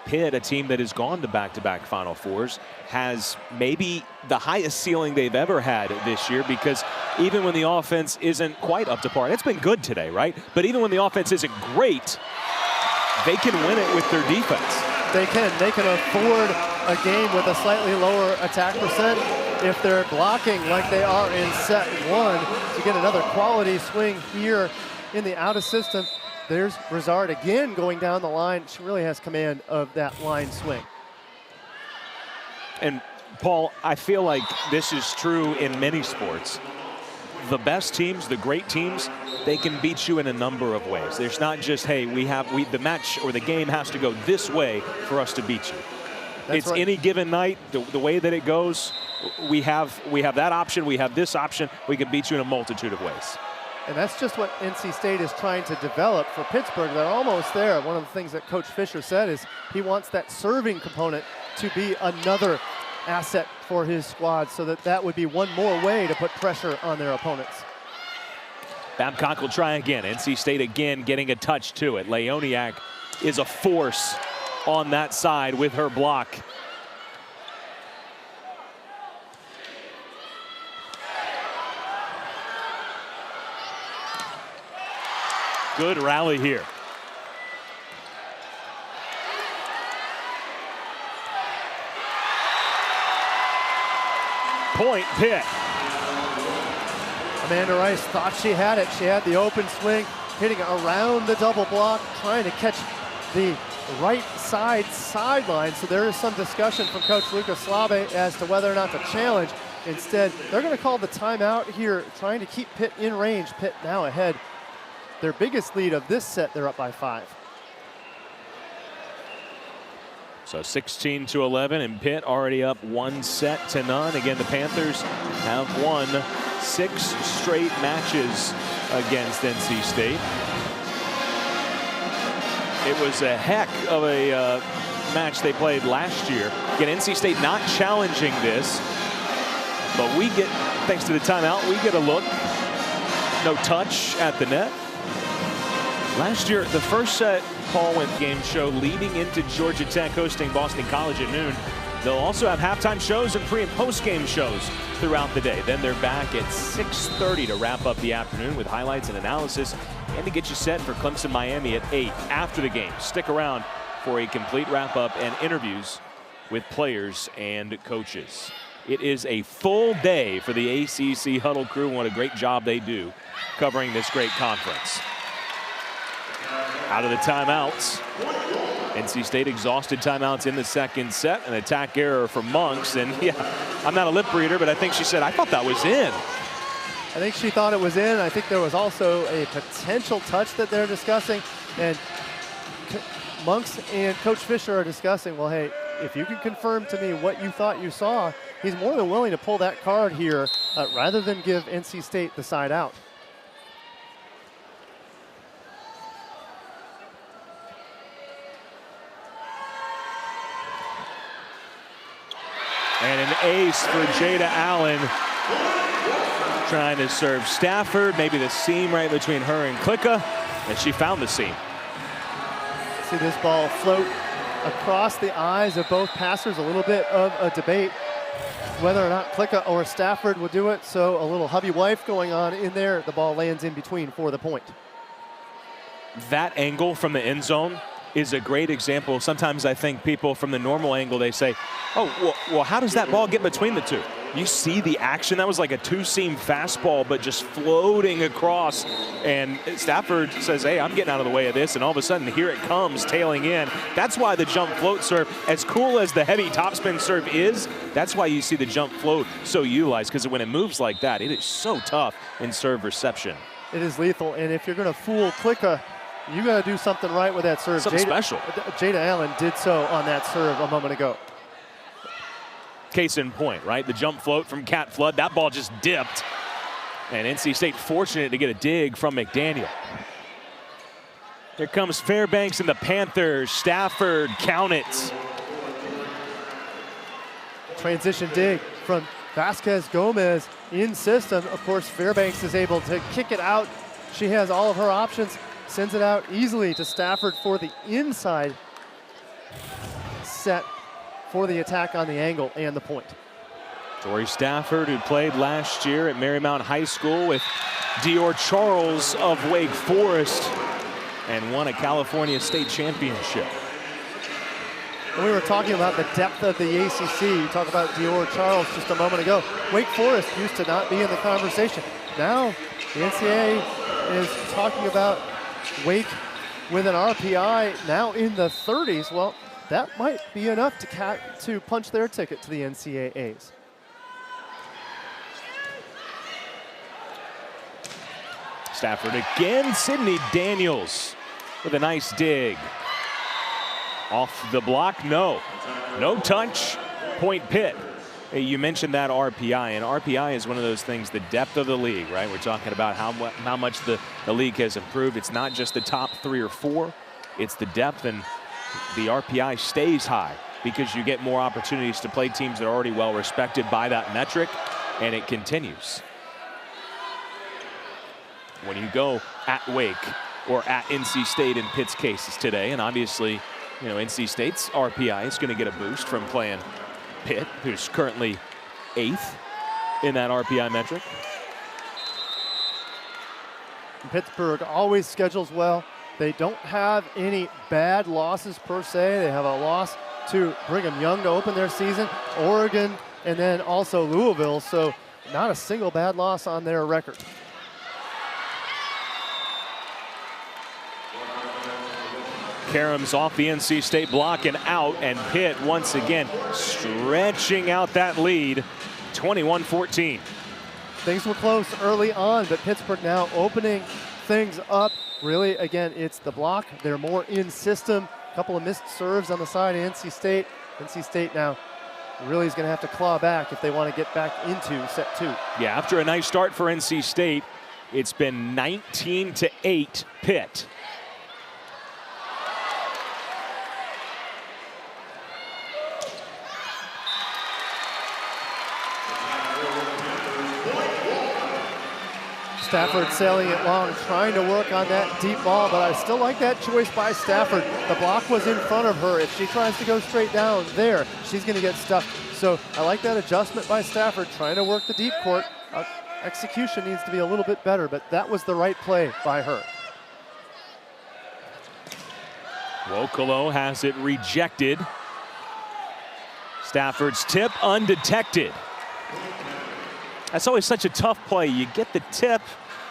Pitt, a team that has gone to back-to-back Final Fours, has maybe the highest ceiling they've ever had this year? Because even when the offense isn't quite up to par, it's been good today, right? But even when the offense isn't great, they can win it with their defense. They can. They can afford a game with a slightly lower attack percent if they're blocking like they are in set one to get another quality swing here in the out of system. There's Brizard again going down the line. She really has command of that line swing. And Paul, I feel like this is true in many sports. The best teams, the great teams, they can beat you in a number of ways. There's not just, hey, the match or the game has to go this way for us to beat you. It's right. Any given night, the way that it goes, we have that option, we have this option, we can beat you in a multitude of ways. And that's just what NC State is trying to develop for Pittsburgh. They're almost there. One of the things that Coach Fisher said is he wants that serving component to be another asset for his squad, so that would be one more way to put pressure on their opponents. Babcock will try again. NC State again getting a touch to it. Leoniak is a force on that side with her block. Good rally here. Point Pitt. Amanda Rice thought she had it. She had the open swing, hitting around the double block, trying to catch the right side sideline. So there is some discussion from Coach Lucas Slave as to whether or not to challenge. Instead, they're going to call the timeout here, trying to keep Pitt in range. Pitt now ahead. Their biggest lead of this set, they're up by 5. So 16-11, and Pitt already up 1-0. Again, the Panthers have won 6 straight matches against NC State. It was a heck of a match they played last year. Again, NC State not challenging this, but we get, thanks to the timeout, we get a look. No touch at the net. Last year, the first set, Paul, went game show leading into Georgia Tech hosting Boston College at noon. They'll also have halftime shows and pre and post game shows throughout the day. Then they're back at 6:30 to wrap up the afternoon with highlights and analysis and to get you set for Clemson Miami at 8 after the game. Stick around for a complete wrap up and interviews with players and coaches. It is a full day for the ACC Huddle crew. What a great job they do covering this great conference. Out of the timeouts. NC State exhausted timeouts in the second set. An attack error from Monks. And yeah, I'm not a lip reader, but I think she said, I thought that was in. I think she thought it was in. I think there was also a potential touch that they're discussing. And Monks and Coach Fisher are discussing, well, hey, if you can confirm to me what you thought you saw, he's more than willing to pull that card here rather than give NC State the side out. And an ace for Jada Allen. Trying to serve Stafford, maybe the seam right between her and Klicka, and she found the seam. See this ball float across the eyes of both passers. A little bit of a debate whether or not Klicka or Stafford will do it. So a little hubby wife going on in there. The ball lands in between for the point. That angle from the end zone is a great example. Sometimes I think people from the normal angle, they say, oh, well, how does that ball get between the two? You see the action. That was like a two-seam fastball, but just floating across. And Stafford says, hey, I'm getting out of the way of this. And all of a sudden, here it comes, tailing in. That's why the jump float serve, as cool as the heavy topspin serve is, that's why you see the jump float so utilized, because when it moves like that, it is so tough in serve reception. It is lethal. And if you're going to fool Klicka, you got to do something right with that serve. Something special. Jada Allen did so on that serve a moment ago. Case in point, right? The jump float from Cat Flood. That ball just dipped. And NC State fortunate to get a dig from McDaniel. Here comes Fairbanks and the Panthers. Stafford, count it. Transition dig from Vasquez Gomez in system. Of course, Fairbanks is able to kick it out. She has all of her options, sends it out easily to Stafford for the inside set for the attack on the angle and the point. Tori Stafford, who played last year at Marymount High School with Dior Charles of Wake Forest and won a California State Championship. And we were talking about the depth of the ACC. You talked about Dior Charles just a moment ago. Wake Forest used to not be in the conversation. Now the NCAA is talking about Wake with an RPI now in the 30s. Well, that might be enough to punch their ticket to the NCAAs. Stafford again. Sydney Daniels with a nice dig. Off the block, no touch, point Pitt. Hey, you mentioned that RPI, and RPI is one of those things, the depth of the league, right? We're talking about how much the league has improved. It's not just the top 3 or 4, it's the depth, and the RPI stays high because you get more opportunities to play teams that are already well respected by that metric, and it continues. When you go at Wake or at NC State in Pitt's cases today, and obviously, you know, NC State's RPI is going to get a boost from playing Pitt, who's currently 8th in that RPI metric. Pittsburgh always schedules well. They don't have any bad losses per se. They have a loss to Brigham Young to open their season, Oregon, and then also Louisville. So not a single bad loss on their record. Karams off the NC State block and out, and Pitt once again stretching out that lead, 21-14. Things were close early on, but Pittsburgh now opening things up. Really, again, it's the block. They're more in system. A couple of missed serves on the side of NC State. NC State now really is going to have to claw back if they want to get back into set 2. Yeah, after a nice start for NC State, it's been 19-8 Pitt. Stafford sailing it long, trying to work on that deep ball, but I still like that choice by Stafford. The block was in front of her. If she tries to go straight down there, she's going to get stuck. So I like that adjustment by Stafford, trying to work the deep court. Execution needs to be a little bit better, but that was the right play by her. Wokolo has it rejected. Stafford's tip undetected. That's always such a tough play. You get the tip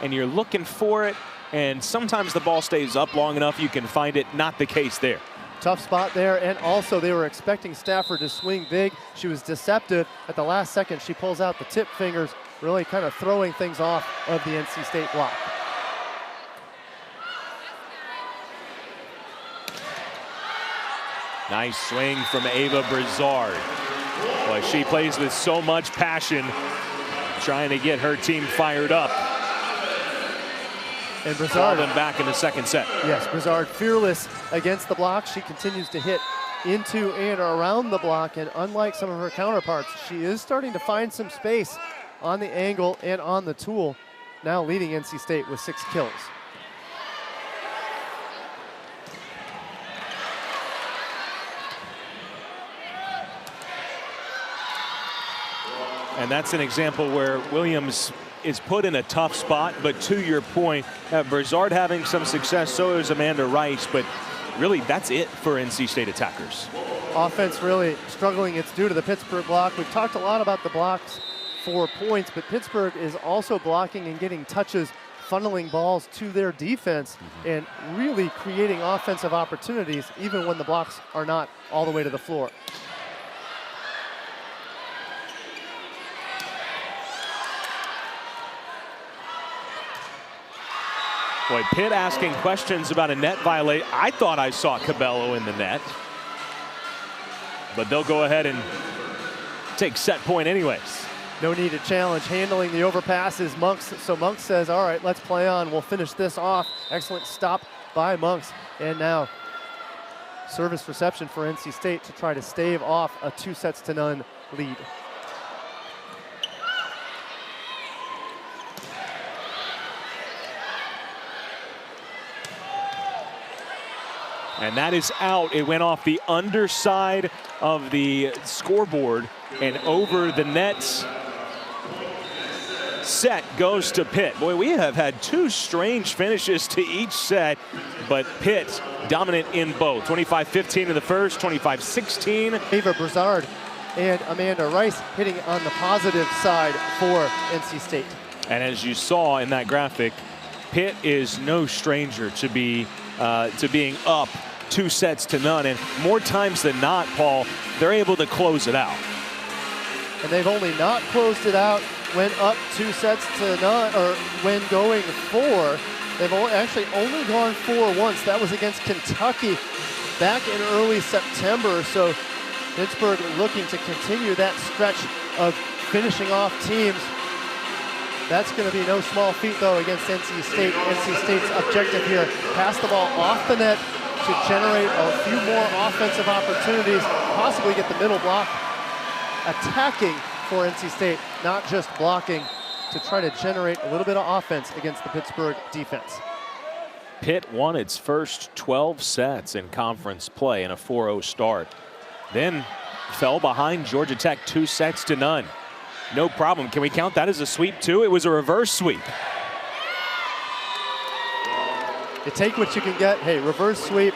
and you're looking for it, and sometimes the ball stays up long enough you can find it. Not the case there. Tough spot there, and also they were expecting Stafford to swing big. She was deceptive. At the last second, she pulls out the tip fingers, really kind of throwing things off of the NC State block. Nice swing from Ava Brizard. Boy, she plays with so much passion, trying to get her team fired up. And Brizard them back in the second set. Yes, Brizard fearless against the block. She continues to hit into and around the block, and unlike some of her counterparts, she is starting to find some space on the angle and on the tool, now leading NC State with 6 kills. And that's an example where Williams is put in a tough spot, but to your point, Brizard having some success, so is Amanda Rice, but really that's it for NC State attackers. Offense really struggling. It's due to the Pittsburgh block. We've talked a lot about the blocks for points, but Pittsburgh is also blocking and getting touches, funneling balls to their defense, and really creating offensive opportunities even when the blocks are not all the way to the floor. Boy, Pitt asking questions about a net violation. I thought I saw Cabello in the net, but they'll go ahead and take set point anyways. No need to challenge. Handling the overpass is Monks, so Monks says, all right, let's play on. We'll finish this off. Excellent stop by Monks. And now service reception for NC State to try to stave off a 2-0 lead. And that is out. It went off the underside of the scoreboard and over the net. Set goes to Pitt. Boy, we have had two strange finishes to each set, but Pitt dominant in both. 25-15 in the first, 25-16. Ava Brazard and Amanda Rice hitting on the positive side for NC State. And as you saw in that graphic, Pitt is no stranger to being up 2-0. And more times than not, Paul, they're able to close it out. And they've only not closed it out when up 2-0, or when going 4. They've actually only gone 4 once. That was against Kentucky back in early September. So Pittsburgh looking to continue that stretch of finishing off teams. That's going to be no small feat, though, against NC State. NC State's objective here, pass the ball off the net to generate a few more offensive opportunities, possibly get the middle block attacking for NC State, not just blocking, to try to generate a little bit of offense against the Pittsburgh defense. Pitt won its first 12 sets in conference play in a 4-0 start. Then fell behind Georgia Tech 2-0. No problem. Can we count that as a sweep too? It was a reverse sweep. You take what you can get. Hey, reverse sweep.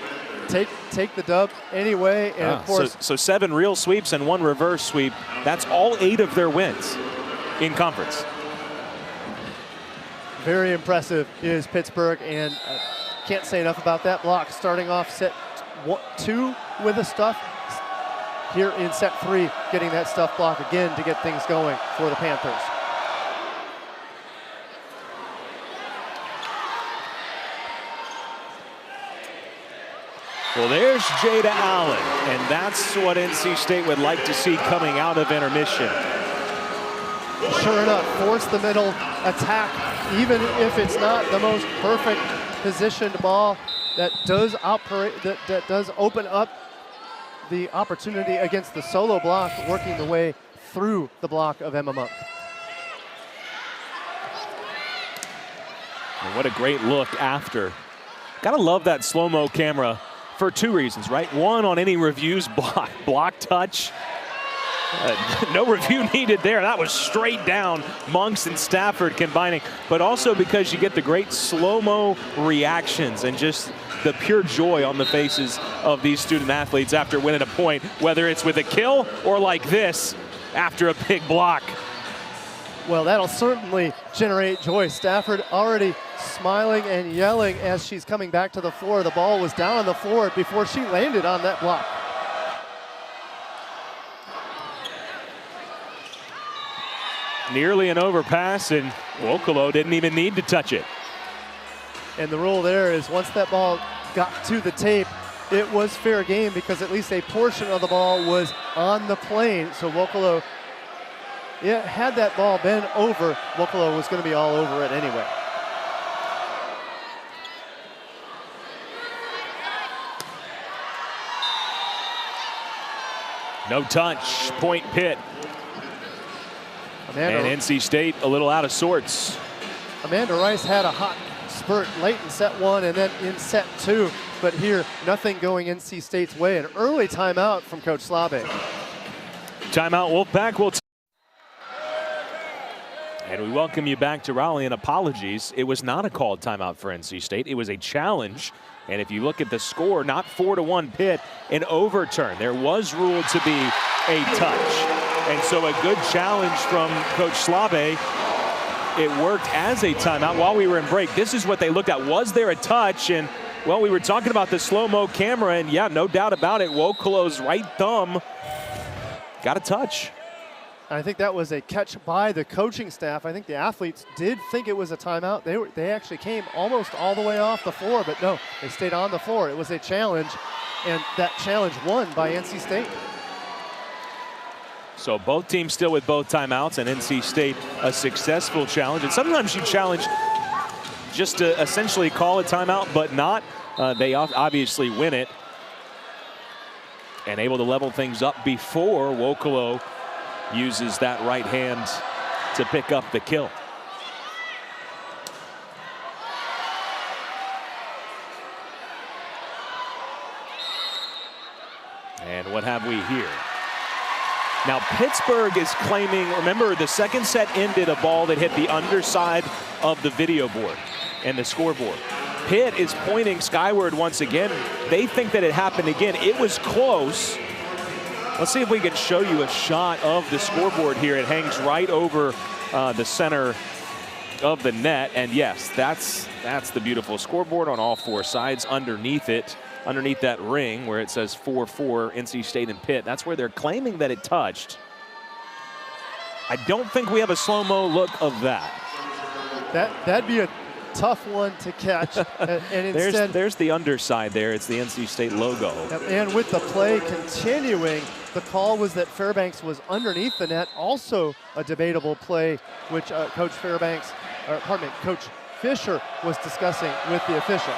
Take the dub anyway. And of course, so 7 real sweeps and 1 reverse sweep. That's all 8 of their wins in conference. Very impressive is Pittsburgh, and can't say enough about that block. Starting off set 2 with the stuff. Here in set 3, getting that stuff block again to get things going for the Panthers. Well, there's Jada Allen, and that's what NC State would like to see coming out of intermission. Sure enough, force the middle attack, even if it's not the most perfect positioned ball. That does operate. That does open up the opportunity against the solo block, working the way through the block of Emma Monk. And what a great look after. Gotta love that slow-mo camera for 2 reasons, right? One, on any reviews block touch. No review needed there. That was straight down, Monks and Stafford combining. But also because you get the great slow-mo reactions and just the pure joy on the faces of these student athletes after winning a point, whether it's with a kill or like this after a big block. Well, that'll certainly generate joy. Stafford already smiling and yelling as she's coming back to the floor. The ball was down on the floor before she landed on that block. Nearly an overpass, and Wokolo didn't even need to touch it. And the rule there is once that ball got to the tape, it was fair game because at least a portion of the ball was on the plane. So Wokolo, had that ball been over, Wokolo was going to be all over it anyway. No touch, point Pitt. And NC State a little out of sorts. Amanda Rice had a hot spurt late in set 1 and then in set 2, but here nothing going NC State's way. An early timeout from Coach Slabe. Timeout, Wolfpack. And we welcome you back to Raleigh, and apologies. It was not a called timeout for NC State. It was a challenge. And if you look at the score, not 4-1 Pitt, an overturn. There was ruled to be a touch. And so a good challenge from Coach Slabe. It worked as a timeout while we were in break. This is what they looked at. Was there a touch? And, well, we were talking about the slow-mo camera, and, yeah, no doubt about it, Wokolo's right thumb got a touch. I think that was a catch by the coaching staff. I think the athletes did think it was a timeout. They actually came almost all the way off the floor, but no, they stayed on the floor. It was a challenge, and that challenge won by NC State. So both teams still with both timeouts, and NC State a successful challenge. And sometimes you challenge just to essentially call a timeout, but not they obviously win it. And able to level things up before Wokolo uses that right hand to pick up the kill. And what have we here? Now Pittsburgh is claiming, remember the second set ended a ball that hit the underside of the video board and the scoreboard. Pitt is pointing skyward once again. They think that it happened again. It was close. Let's see if we can show you a shot of the scoreboard here. It hangs right over the center of the net. And yes, that's the beautiful scoreboard on all four sides. Underneath it, underneath that ring where it says 4-4 NC State and Pitt, that's where they're claiming that it touched. I don't think we have a slow-mo look of that. That'd be a tough one to catch. And instead, there's the underside there. It's the NC State logo. And with the play continuing, the call was that Fairbanks was underneath the net. Also a debatable play, which Coach Fisher was discussing with the official.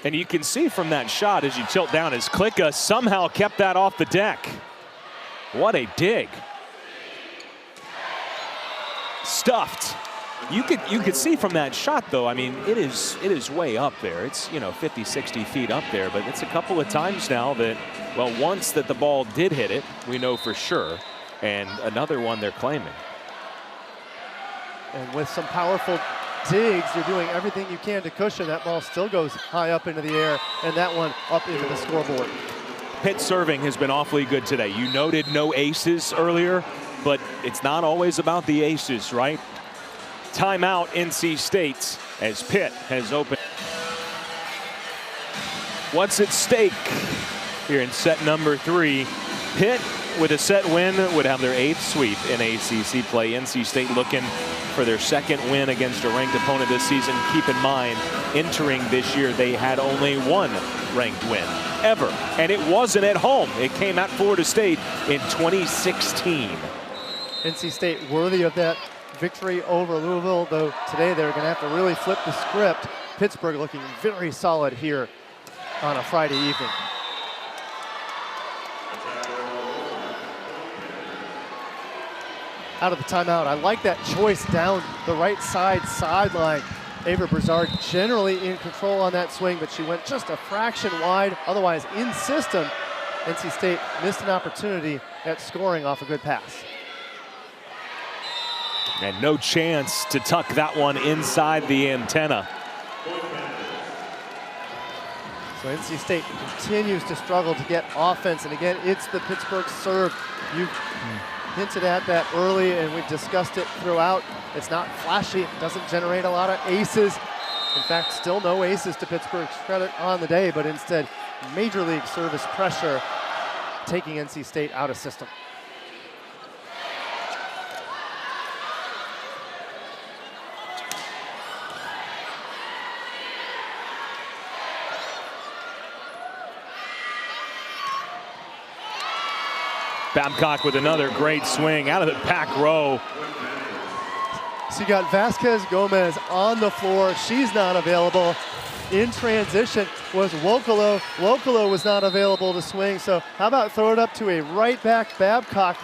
And you can see from that shot as you tilt down, as Klicka somehow kept that off the deck. What a dig. Stuffed. You could see from that shot though, I mean, it is way up there. It's, 50, 60 feet up there, but it's a couple of times now that, well, once that the ball did hit it, we know for sure, and another one they're claiming. And with some powerful digs, you're doing everything you can to cushion. That ball still goes high up into the air, and that one up into the scoreboard. Pitt serving has been awfully good today. You noted no aces earlier, but it's not always about the aces, right? Timeout NC State as Pitt has opened. What's at stake here in set number 3? Pitt, with a set win, would have their 8th sweep in ACC play. NC State looking for their 2nd win against a ranked opponent this season. Keep in mind, entering this year, they had only 1 ranked win ever, and it wasn't at home. It came at Florida State in 2016. NC State worthy of that victory over Louisville, though today they're going to have to really flip the script. Pittsburgh looking very solid here on a Friday evening. Out of the timeout, I like that choice down the right side sideline. Ava Brazard generally in control on that swing, but she went just a fraction wide. Otherwise, in system, NC State missed an opportunity at scoring off a good pass. And no chance to tuck that one inside the antenna. So NC State continues to struggle to get offense. And again, it's the Pittsburgh serve. You hinted at that early, and we've discussed it throughout. It's not flashy, doesn't generate a lot of aces. In fact, still no aces to Pittsburgh's credit on the day, but instead major league service pressure taking NC State out of system. Babcock with another great swing out of the back row. So you got Vasquez Gomez on the floor. She's not available. In transition was Wokolo. Wokolo was not available to swing. So how about throw it up to a right back Babcock,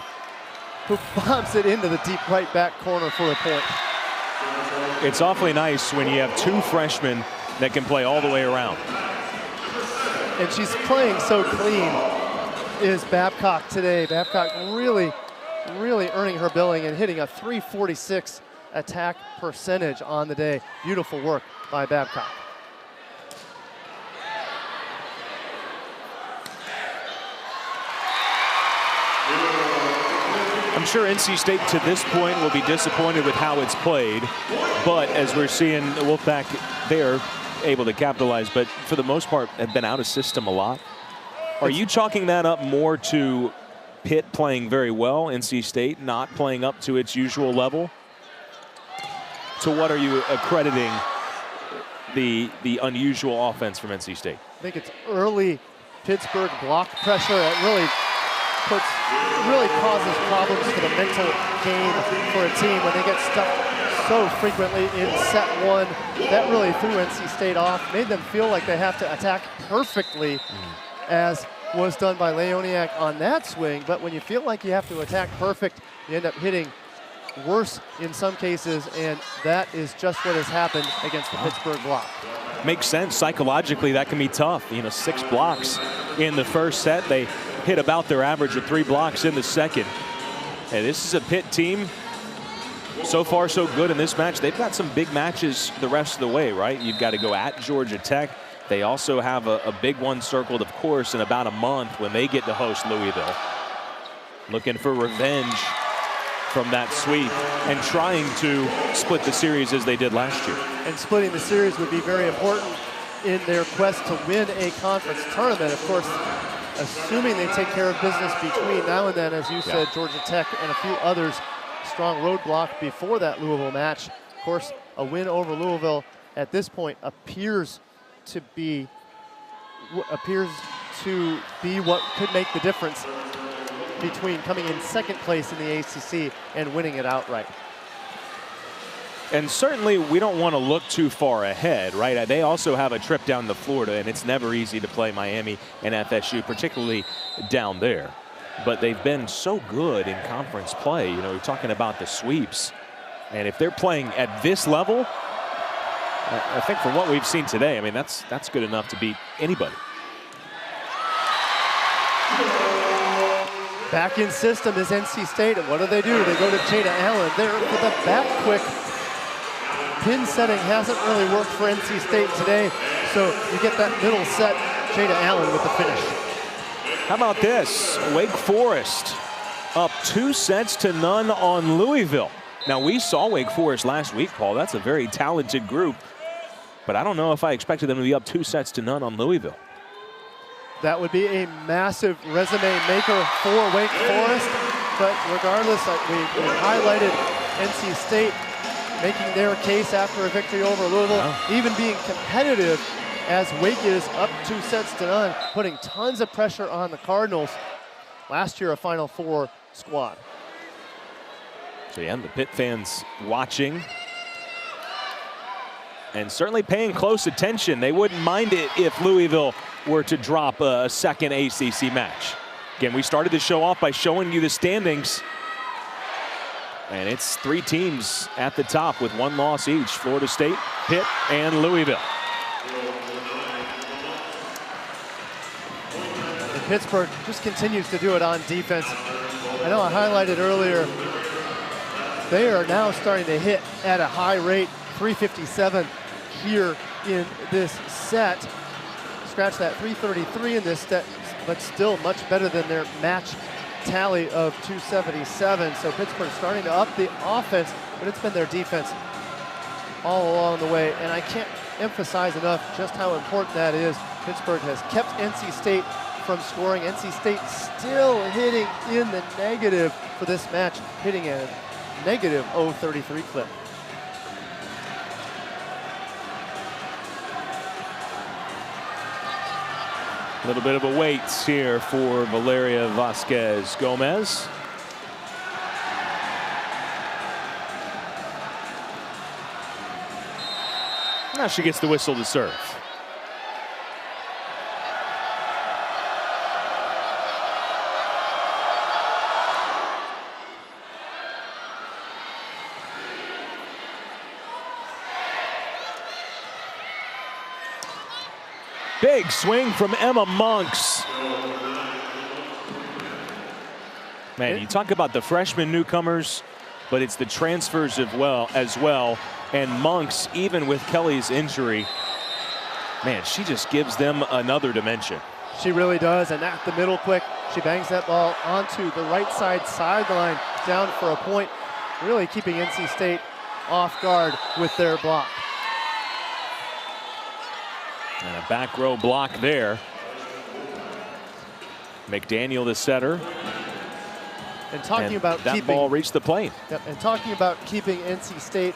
who bombs it into the deep right back corner for a point. It's awfully nice when you have 2 freshmen that can play all the way around. And she's playing so clean, is Babcock today. Babcock really earning her billing and hitting a .346 attack percentage on the day. Beautiful work by Babcock. I'm sure NC State to this point will be disappointed with how it's played, but as we're seeing the Wolfpack, they're able to capitalize, but for the most part have been out of system a lot. Are you chalking that up more to Pitt playing very well, NC State not playing up to its usual level? To what are you accrediting the unusual offense from NC State? I think it's early Pittsburgh block pressure that really causes problems for the mental game for a team when they get stuck so frequently in set one. That really threw NC State off, made them feel like they have to attack perfectly, as was done by Leoniak on that swing. But when you feel like you have to attack perfect, you end up hitting worse in some cases, and that is just what has happened against the Pittsburgh block. Makes sense. Psychologically, that can be tough. You know, 6 blocks in the first set. They hit about their average of 3 blocks in the second. And this is a Pitt team. So far, so good in this match. They've got some big matches the rest of the way, right? You've got to go at Georgia Tech. They also have a big one circled, of course, in about a month when they get to host Louisville. Looking for revenge from that sweep and trying to split the series as they did last year. And splitting the series would be very important in their quest to win a conference tournament. Of course, assuming they take care of business between now and then, as you said, Georgia Tech and a few others. Strong roadblock before that Louisville match. Of course, a win over Louisville at this point appears to be what could make the difference between coming in second place in the ACC and winning it outright. And certainly we don't want to look too far ahead, right? They also have a trip down to Florida, and it's never easy to play Miami and FSU, particularly down there. But they've been so good in conference play. You know, we're talking about the sweeps. And if they're playing at this level, I think from what we've seen today, I mean, that's good enough to beat anybody. Back in system is NC State, and what do? They go to Jada Allen there for the back quick. Pin setting hasn't really worked for NC State today, so you get that middle set, Jada Allen with the finish. How about this? Wake Forest up 2-0 on Louisville. Now, we saw Wake Forest last week, Paul. That's a very talented group, but I don't know if I expected them to be up 2-0 on Louisville. That would be a massive resume maker for Wake Forest, but regardless, we highlighted NC State making their case after a victory over Louisville, even being competitive as Wake is up 2-0, putting tons of pressure on the Cardinals. Last year, a Final Four squad. So yeah, the Pitt fans watching and certainly paying close attention. They wouldn't mind it if Louisville were to drop a second ACC match. Again, we started the show off by showing you the standings. And it's 3 teams at the top with 1 loss each: Florida State, Pitt, and Louisville. And Pittsburgh just continues to do it on defense. I know I highlighted earlier, they are now starting to hit at a high rate, 357 here in this set. Scratch that 333 in this set, but still much better than their match tally of 277. So Pittsburgh starting to up the offense, but it's been their defense all along the way. And I can't emphasize enough just how important that is. Pittsburgh has kept NC State from scoring. NC State still hitting in the negative for this match, hitting a negative .033 clip. A little bit of a wait here for Valeria Vasquez Gomez. Now she gets the whistle to serve. Big swing from Emma Monks. Man, you talk about the freshman newcomers, but it's the transfers as well. And Monks, even with Kelly's injury, man, she just gives them another dimension. She really does, and at the middle quick, she bangs that ball onto the right side sideline, down for a point, really keeping NC State off guard with their block. And a back row block there. McDaniel, the setter. And talking about that ball reached the plane. Yep, and talking about keeping NC State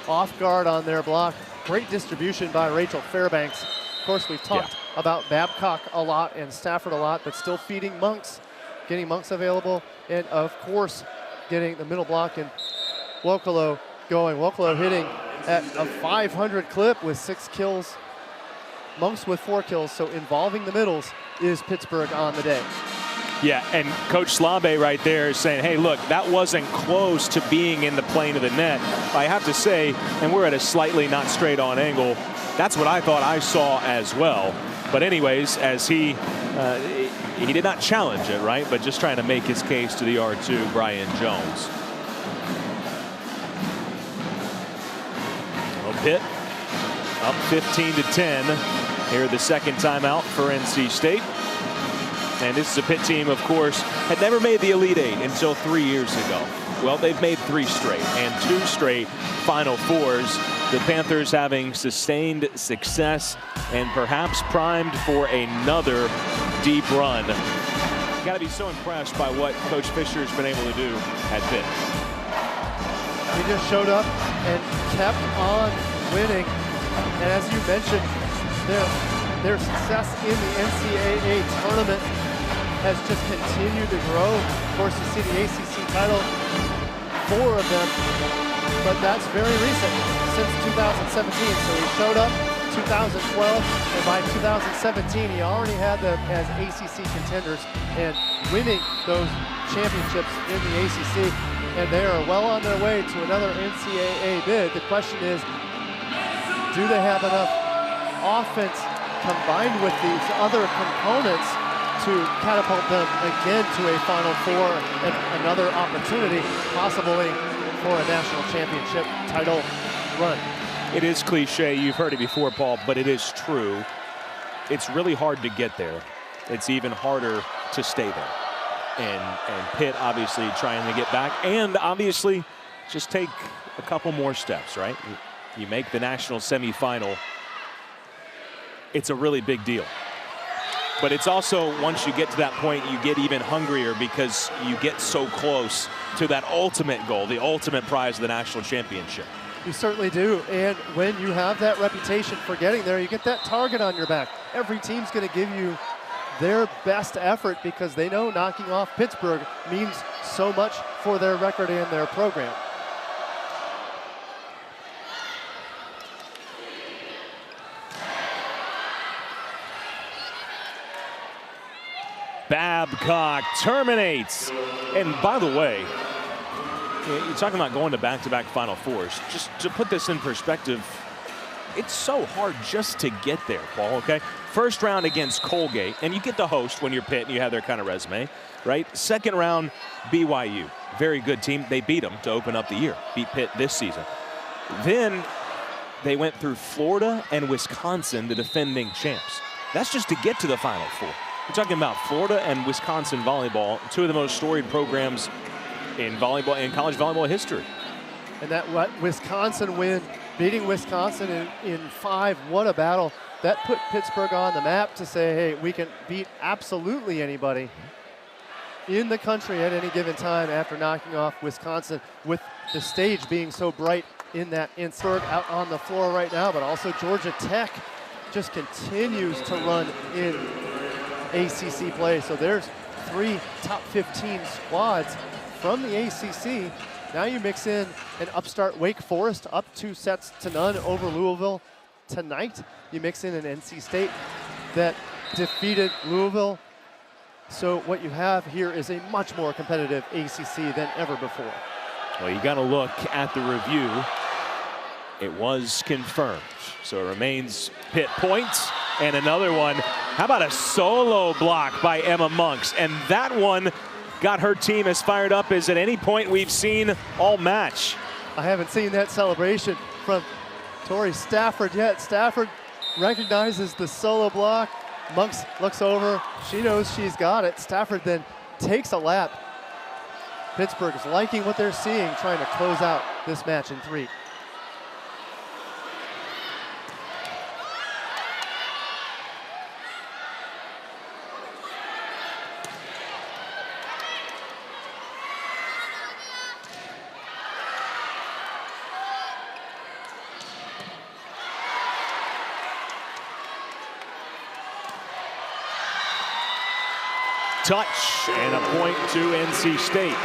off guard on their block, great distribution by Rachel Fairbanks. Of course, we've talked about Babcock a lot and Stafford a lot, but still feeding Monks, getting Monks available, and of course, getting the middle block. And Wokolo going. Wokolo hitting at a 500 clip with 6 kills. Monks with 4 kills, so involving the middles is Pittsburgh on the day. Yeah, and Coach Slabe right there is saying, hey, look, that wasn't close to being in the plane of the net. I have to say, and we're at a slightly not straight on angle, that's what I thought I saw as well. But anyways, as he did not challenge it, right? But just trying to make his case to the R2, Brian Jones. Well, Pitt up 15-10. Here the second timeout for NC State. And this is a Pitt team, of course, had never made the Elite Eight until 3 years ago. Well, they've made 3 straight and 2 straight Final Fours. The Panthers having sustained success and perhaps primed for another deep run. You got to be so impressed by what Coach Fisher's been able to do at Pitt. He just showed up and kept on winning. And as you mentioned, their success in the NCAA tournament has just continued to grow. Of course, you see the ACC title, 4 of them, but that's very recent, since 2017. So he showed up 2012, and by 2017, he already had them as ACC contenders and winning those championships in the ACC, and they are well on their way to another NCAA bid. The question is, do they have enough offense combined with these other components to catapult them again to a Final Four and another opportunity, possibly for a national championship title run? It is cliche, you've heard it before, Paul, but it is true. It's really hard to get there. It's even harder to stay there. And Pitt obviously trying to get back, and obviously just take a couple more steps, right? You make the national semifinal. It's a really big deal. But it's also, once you get to that point, you get even hungrier because you get so close to that ultimate goal, the ultimate prize of the national championship. You certainly do, and when you have that reputation for getting there, you get that target on your back. Every team's going to give you their best effort because they know knocking off Pittsburgh means so much for their record and their program. Babcock terminates. And by the way, you're talking about going to back-to-back Final Fours. Just to put this in perspective, it's so hard just to get there, Paul, okay? First round against Colgate, and you get the host when you're Pitt and you have their kind of resume, right? Second round, BYU. Very good team. They beat them to open up the year, beat Pitt this season. Then they went through Florida and Wisconsin, the defending champs. That's just to get to the Final Four. We're talking about Florida and Wisconsin volleyball, 2 of the most storied programs in volleyball, in college volleyball history. And that Wisconsin win, beating Wisconsin in 5, what a battle. That put Pittsburgh on the map to say, hey, we can beat absolutely anybody in the country at any given time after knocking off Wisconsin, with the stage being so bright in that insert out on the floor right now, but also Georgia Tech just continues to run in ACC play. So there's 3 top 15 squads from the ACC. Now you mix in an upstart Wake Forest up 2-0 over Louisville tonight. You mix in an NC State that defeated Louisville. So what you have here is a much more competitive ACC than ever before. Well, you got to look at the review. It was confirmed. So it remains Pitt points, and another one. How about a solo block by Emma Monks? And that one got her team as fired up as at any point we've seen all match. I haven't seen that celebration from Tori Stafford yet. Stafford recognizes the solo block. Monks looks over. She knows she's got it. Stafford then takes a lap. Pittsburgh is liking what they're seeing, trying to close out this match in 3. Touch and a point to NC State.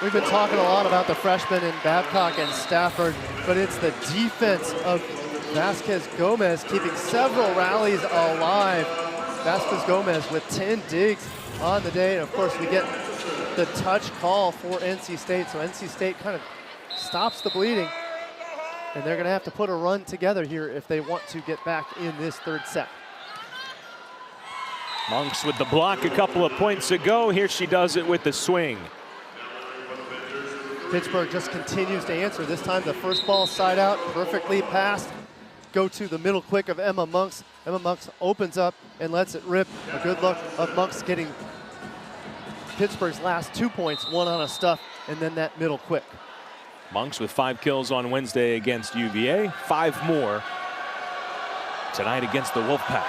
We've been talking a lot about the freshmen in Babcock and Stafford, but it's the defense of Vasquez-Gomez keeping several rallies alive. Vasquez-Gomez with 10 digs on the day, and of course we get the touch call for NC State, so NC State kind of stops the bleeding, and they're going to have to put a run together here if they want to get back in this third set. Monks with the block a couple of points ago. Here she does it with the swing. Pittsburgh just continues to answer. This time the first ball side out, perfectly passed. Go to the middle quick of Emma Monks. Emma Monks opens up and lets it rip. A good look of Monks getting Pittsburgh's last 2 points, one on a stuff, and then that middle quick. Monks with 5 kills on Wednesday against UVA, 5 more tonight against the Wolfpack.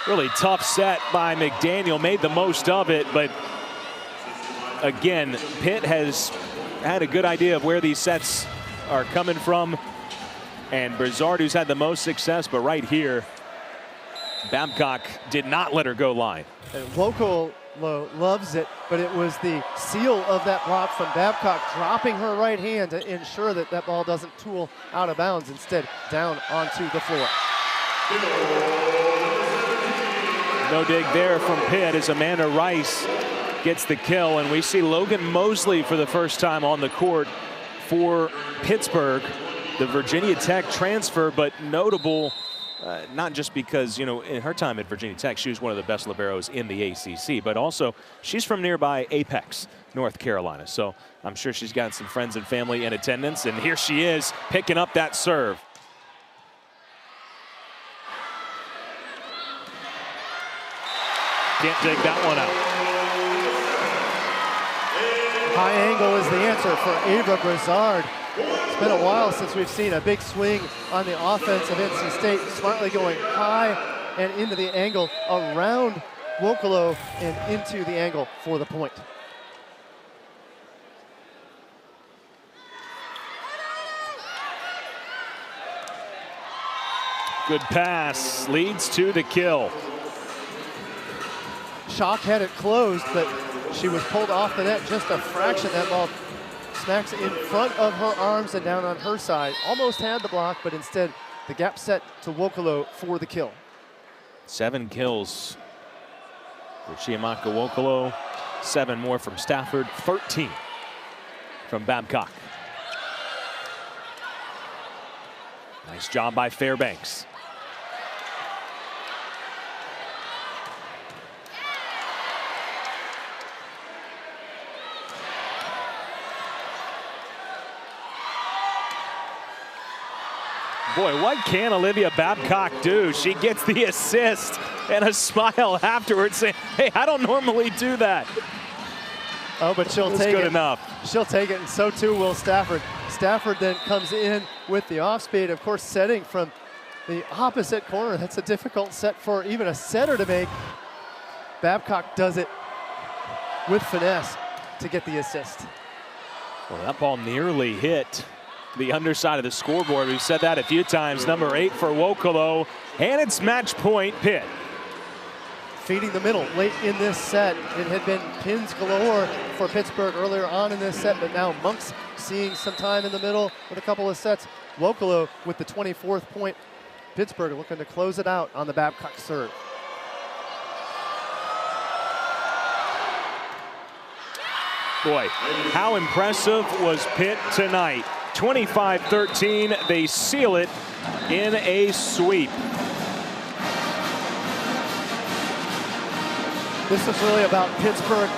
Really tough set by McDaniel, made the most of it, but again, Pitt has had a good idea of where these sets are coming from, and Brizard, who's had the most success, but right here, Babcock did not let her go line. And Wokolo loves it, but it was the seal of that block from Babcock dropping her right hand to ensure that that ball doesn't tool out of bounds, instead down onto the floor. No dig there from Pitt as Amanda Rice gets the kill, and we see Logan Mosley for the first time on the court for Pittsburgh, the Virginia Tech transfer, but notable not just because, you know, in her time at Virginia Tech, she was one of the best liberos in the ACC, but also she's from nearby Apex, North Carolina. So I'm sure she's got some friends and family in attendance, and here she is picking up that serve. Can't take that one out. High angle is the answer for Ava Brizard. It's been a while since we've seen a big swing on the offense of NC State, smartly going high and into the angle around Wokolo and into the angle for the point. Good pass, leads to the kill. Schock had it closed, but she was pulled off the net just a fraction. That ball smacks in front of her arms and down on her side. Almost had the block, but instead the gap set to Wokolo for the kill. 7 kills for Chiamaka Wokolo, 7 more from Stafford, 13 from Babcock. Nice job by Fairbanks. Boy, what can Olivia Babcock do? She gets the assist and a smile afterwards saying, hey, I don't normally do that. Oh, but she'll take it. Good enough. She'll take it, and so too will Stafford. Stafford then comes in with the off speed, of course, setting from the opposite corner. That's a difficult set for even a setter to make. Babcock does it with finesse to get the assist. Well, that ball nearly hit the underside of the scoreboard. We've said that a few times. Number 8 for Wokolo, and it's match point Pitt. Feeding the middle late in this set. It had been pins galore for Pittsburgh earlier on in this set, but now Monks seeing some time in the middle with a couple of sets. Wokolo with the 24th point. Pittsburgh looking to close it out on the Babcock serve. Boy, how impressive was Pitt tonight? 25-13, they seal it in a sweep. This is really about Pittsburgh